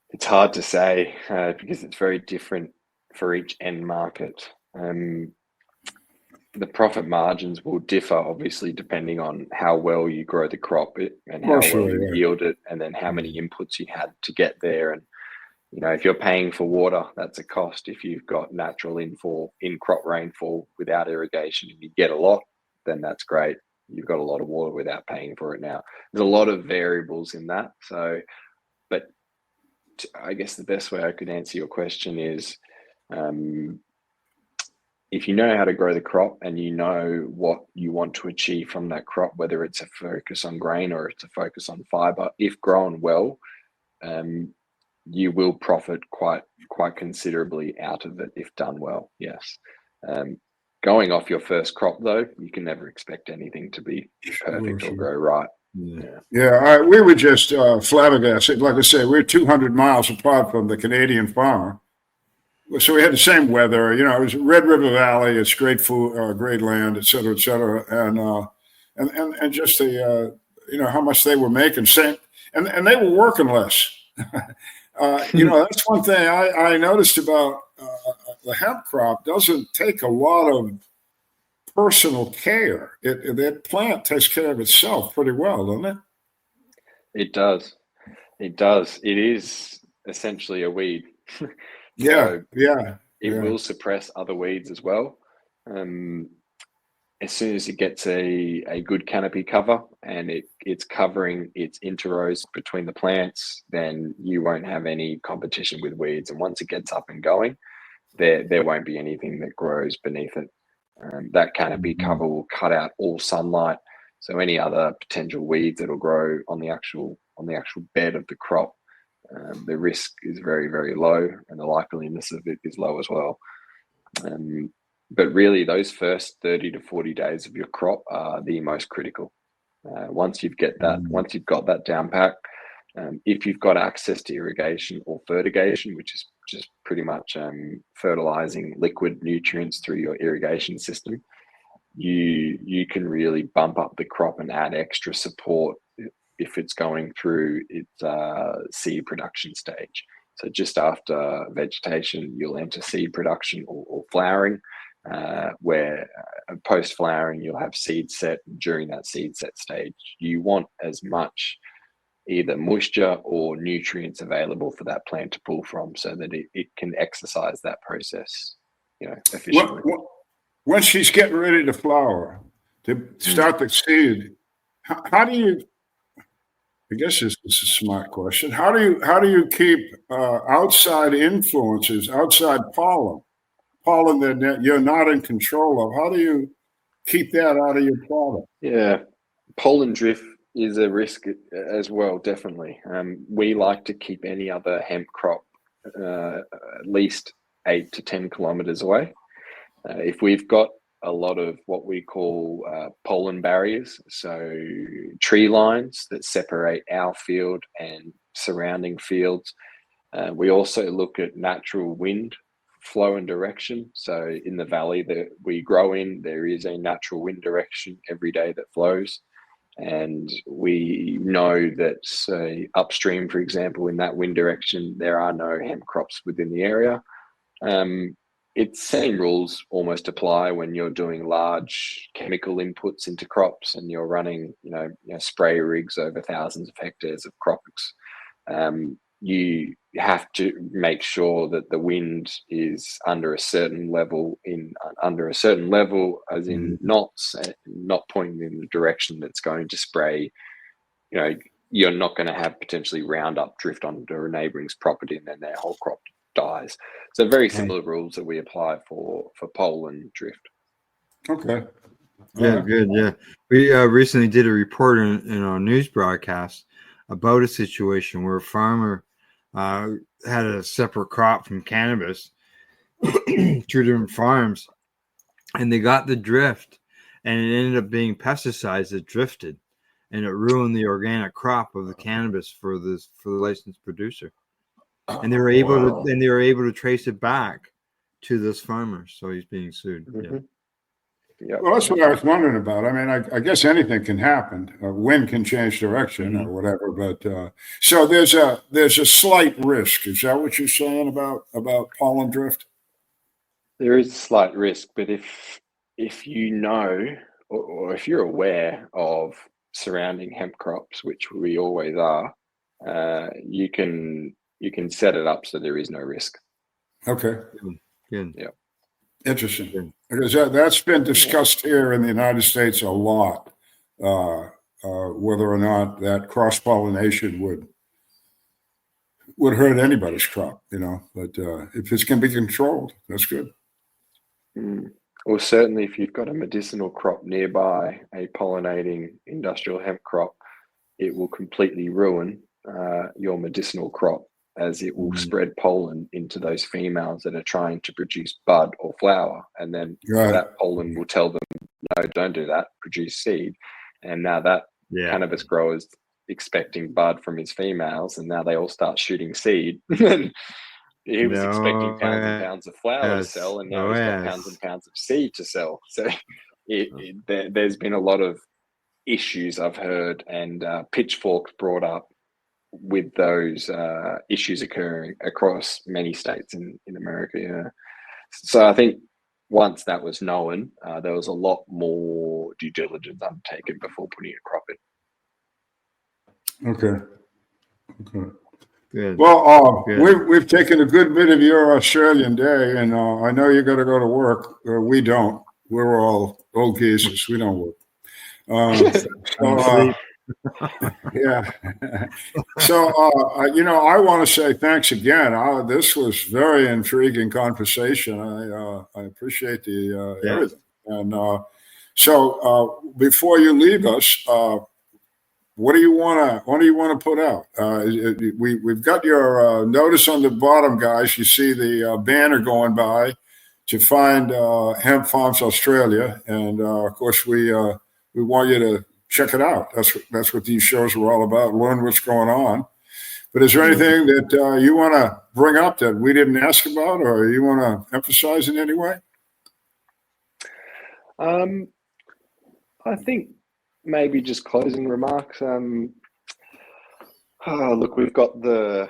It's hard to say because it's very different for each end market. The profit margins will differ, obviously, depending on how well you grow the crop and how well you yield it, and then how many inputs you had to get there. And if you're paying for water, that's a cost. If you've got natural in-crop rainfall without irrigation and you get a lot, then that's great. You've got a lot of water without paying for it now. There's a lot of variables in that. So, but I guess the best way I could answer your question is, if you know how to grow the crop and you know what you want to achieve from that crop, whether it's a focus on grain or it's a focus on fiber, if grown well, you will profit quite considerably out of it if done well. Yes. Going off your first crop, though, you can never expect anything to be perfect or grow right. We were just flabbergasted. Like I say, we're 200 miles apart from the Canadian farmer. So we had the same weather. It was Red River Valley. It's great food, great land, et cetera, and just the how much they were making. And they were working less. That's one thing I noticed about the hemp crop. Doesn't take a lot of personal care. That plant takes care of itself pretty well, doesn't it? It does. It is essentially a weed. It will suppress other weeds as well. As soon as it gets a good canopy cover and it's covering its interrows between the plants, then you won't have any competition with weeds. And once it gets up and going, there won't be anything that grows beneath it. That canopy cover will cut out all sunlight. So any other potential weeds that'll grow on the actual bed of the crop, the risk is very, very low, and the likeliness of it is low as well. But really, those first 30 to 40 days of your crop are the most critical. Once you've got that down pat, if you've got access to irrigation or fertigation, which is just pretty much fertilizing liquid nutrients through your irrigation system, you can really bump up the crop and add extra support if it's going through its seed production stage. So just after vegetation, you'll enter seed production or flowering, where post-flowering, you'll have seed set. During that seed set stage, you want as much either moisture or nutrients available for that plant to pull from so that it can exercise that process, efficiently. When she's getting ready to flower, to start the seed, how do you, I guess this is a smart question. How do you keep outside influences, outside pollen that you're not in control of? How do you keep that out of your product? Yeah, pollen drift is a risk as well, definitely. We like to keep any other hemp crop at least 8 to 10 kilometers away. If we've got a lot of what we call pollen barriers, so tree lines that separate our field and surrounding fields. We also look at natural wind flow and direction. So in the valley that we grow in, there is a natural wind direction every day that flows. And we know that, say, upstream, for example, in that wind direction, there are no hemp crops within the area. It's same rules almost apply when you're doing large chemical inputs into crops and you're running, spray rigs over thousands of hectares of crops. You have to make sure that the wind is under a certain level, as in knots, not pointing in the direction that's going to spray. You're not going to have potentially Roundup drift onto a neighboring's property and then their whole crop dies. So very similar rules that we apply for pollen drift. Okay. Yeah, good. Yeah, we recently did a report in our news broadcast about a situation where a farmer had a separate crop from cannabis, 2 different farms, and they got the drift, and it ended up being pesticides that drifted, and it ruined the organic crop of the cannabis for the licensed producer. And they were able to trace it back to this farmer, so he's being sued. Mm-hmm. Yeah. Well, that's what I was wondering about. I mean, I guess anything can happen. Wind can change direction or whatever. But so there's a slight risk. Is that what you're saying about pollen drift? There is a slight risk, but if you know or if you're aware of surrounding hemp crops, which we always are, you can set it up so there is no risk. Okay. Good. Yeah. Interesting. Because that's been discussed here in the United States a lot, whether or not that cross-pollination would hurt anybody's crop, but if it can be controlled, that's good. Well, certainly if you've got a medicinal crop nearby, a pollinating industrial hemp crop, it will completely ruin your medicinal crop, as it will spread pollen into those females that are trying to produce bud or flower. And then that pollen will tell them, no, don't do that, produce seed. And now that cannabis grower is expecting bud from his females, and now they all start shooting seed. He was expecting pounds and pounds of flower to sell, and now he's got pounds and pounds of seed to sell. So there's been a lot of issues I've heard, and pitchforks brought up with those issues occurring across many states in America. Yeah. So I think once that was known, there was a lot more due diligence undertaken before putting a crop in. Okay. Good. Well, we've taken a good bit of your Australian day, and I know you got to go to work. We don't. We're all old geezers. We don't work. Yeah. So, I want to say thanks again. This was very intriguing conversation. I appreciate the everything. And so, before you leave us, what do you want to put out? We've got your notice on the bottom, guys. You see the banner going by to find Hemp Farms Australia, and of course we want you to check it out. That's what these shows are all about. Learn what's going on. But is there anything that you want to bring up that we didn't ask about, or you want to emphasize in any way? I think maybe just closing remarks. Look, we've got the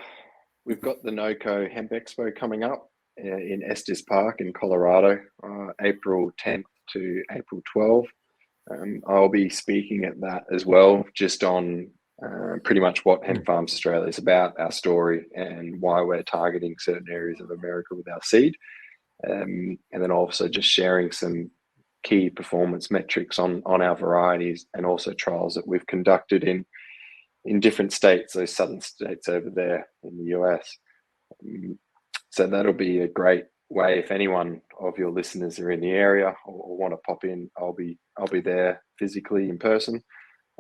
NOCO Hemp Expo coming up in Estes Park in Colorado, April 10th to April 12th. I'll be speaking at that as well, just on pretty much what Hemp Farms Australia is about, our story, and why we're targeting certain areas of America with our seed. And then also just sharing some key performance metrics on our varieties, and also trials that we've conducted in different states, those southern states over there in the US. So that'll be a great way, if anyone of your listeners are in the area or want to pop in, I'll be there physically in person.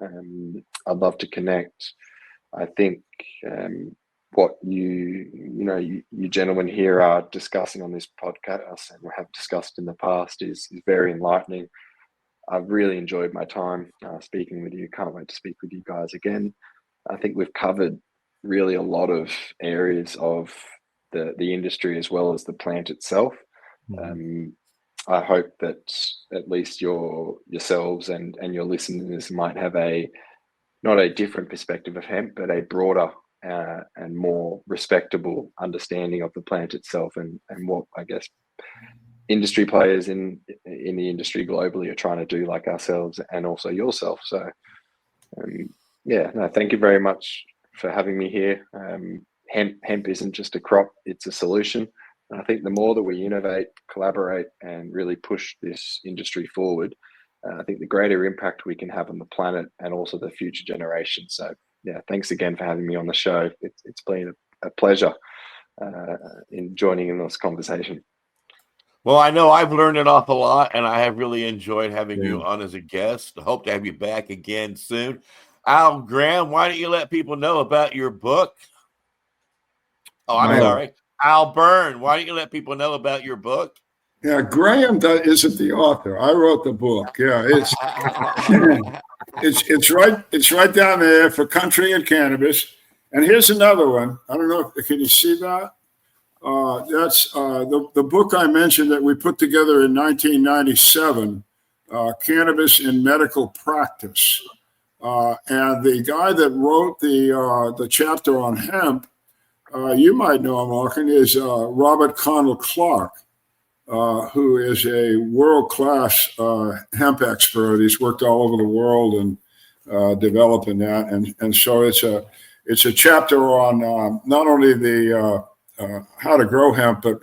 I'd love to connect. I think what you gentlemen here are discussing on this podcast and have discussed in the past is very enlightening. I've really enjoyed my time speaking with you. Can't wait to speak with you guys again. I think we've covered really a lot of areas of the industry as well as the plant itself. I hope that at least yourselves and your listeners might have not a different perspective of hemp, but a broader and more respectable understanding of the plant itself, and what, I guess, industry players in the industry globally are trying to do, like ourselves and also yourself. So thank you very much for having me here. Hemp isn't just a crop, it's a solution. And I think the more that we innovate, collaborate, and really push this industry forward, I think the greater impact we can have on the planet and also the future generations. So thanks again for having me on the show. It's been a pleasure in joining in this conversation. Well, I know I've learned an awful lot, and I have really enjoyed having you on as a guest. I hope to have you back again soon. Al Graham, why don't you let people know about your book? Oh, I'm sorry. Al Byrne, why don't you let people know about your book? Yeah, Graham isn't the author. I wrote the book. Yeah, it's right down there for country and cannabis. And here's another one. I don't know can you see that? That's the book I mentioned that we put together in 1997, Cannabis in Medical Practice. And the guy that wrote the chapter on hemp, you might know him, Larkin, is Robert Connell Clark, who is a world-class hemp expert. He's worked all over the world and developing that. And so it's a chapter on not only the how to grow hemp, but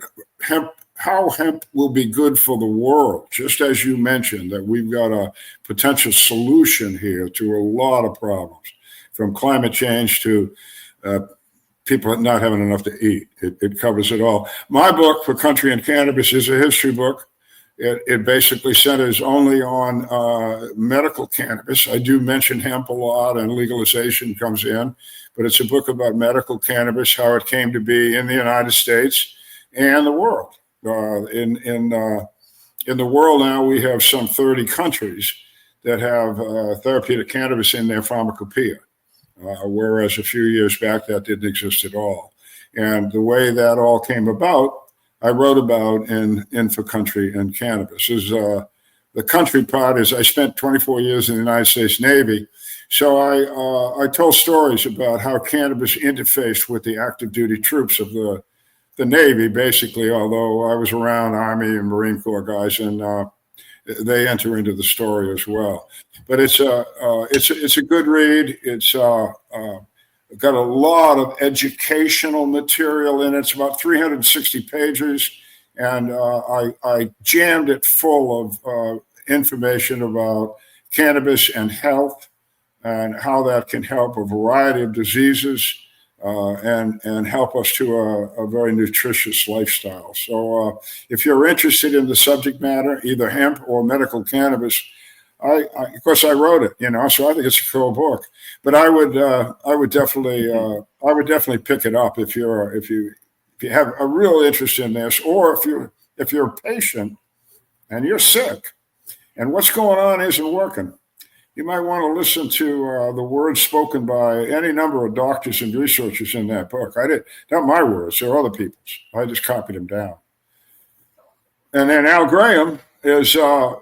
how hemp will be good for the world, just as you mentioned, that we've got a potential solution here to a lot of problems, from climate change to people not having enough to eat. It covers it all. My book, For Country and Cannabis, is a history book. It basically centers only on medical cannabis. I do mention hemp a lot, and legalization comes in, but it's a book about medical cannabis, how it came to be in the United States and the world. In the world now, we have some 30 countries that have therapeutic cannabis in their pharmacopoeia, whereas a few years back that didn't exist at all. And the way that all came about, I wrote about in For Country and Cannabis. The country part is I spent 24 years in the United States Navy, so I told stories about how cannabis interfaced with the active duty troops of the Navy, basically, although I was around Army and Marine Corps guys, and they enter into the story as well. But it's a good read. It's got a lot of educational material in it. It's about 360 pages, and I jammed it full of information about cannabis and health and how that can help a variety of diseases and help us to a very nutritious lifestyle. So if you're interested in the subject matter, either hemp or medical cannabis, of course I wrote it, so I think it's a cool book. But I would definitely pick it up if you have a real interest in this, or if you're a patient and you're sick and what's going on isn't working. you might want to listen to the words spoken by any number of doctors and researchers in that book. Not my words, they're other people's. I just copied them down. And then Al Graham is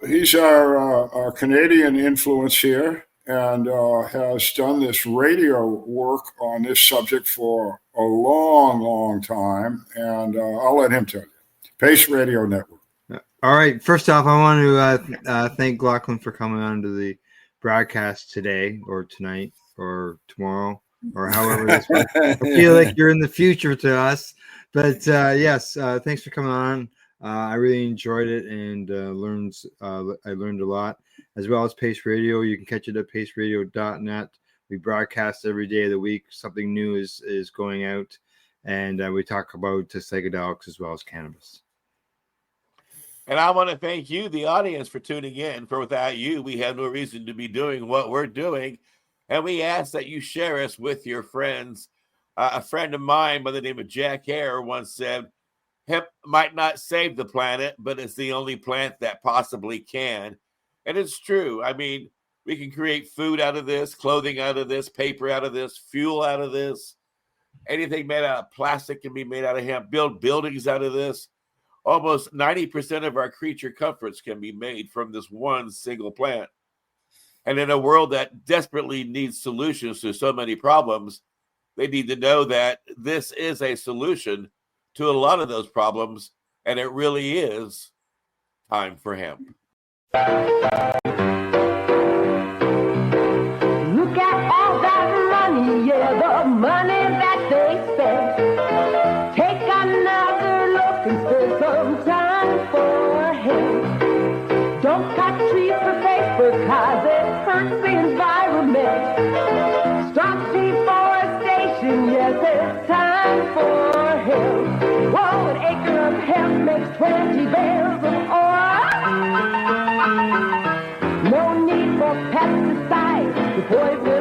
he's our Canadian influence here, and has done this radio work on this subject for a long, long time. And I'll let him tell you. Pace Radio Network. All right. First off, I want to thank Lauchlan for coming on to the broadcast today or tonight or tomorrow or however this works. I feel like you're in the future to us. But yes, thanks for coming on. I really enjoyed it and I learned a lot, as well as Pace Radio. You can catch it at paceradio.net. We broadcast every day of the week. Something new is going out, and we talk about psychedelics as well as cannabis. And I want to thank you, the audience, for tuning in. For without you, we have no reason to be doing what we're doing. And we ask that you share us with your friends. A friend of mine by the name of Jack Hare once said, hemp might not save the planet, but it's the only plant that possibly can. And it's true. I mean, we can create food out of this, clothing out of this, paper out of this, fuel out of this. Anything made out of plastic can be made out of hemp. Build buildings out of this. Almost 90% of our creature comforts can be made from this one single plant. And in a world that desperately needs solutions to so many problems, they need to know that this is a solution to a lot of those problems, and it really is time for hemp. Look at all that money, yeah, the money that they spent. Take another look and spend some time for hemp. Don't cut trees for paper, cause it hurts the environment. Stop deforestation, yes, it's time for hemp. Whoa, an acre of hemp makes 20 bales of oil. No need for pesticides to poison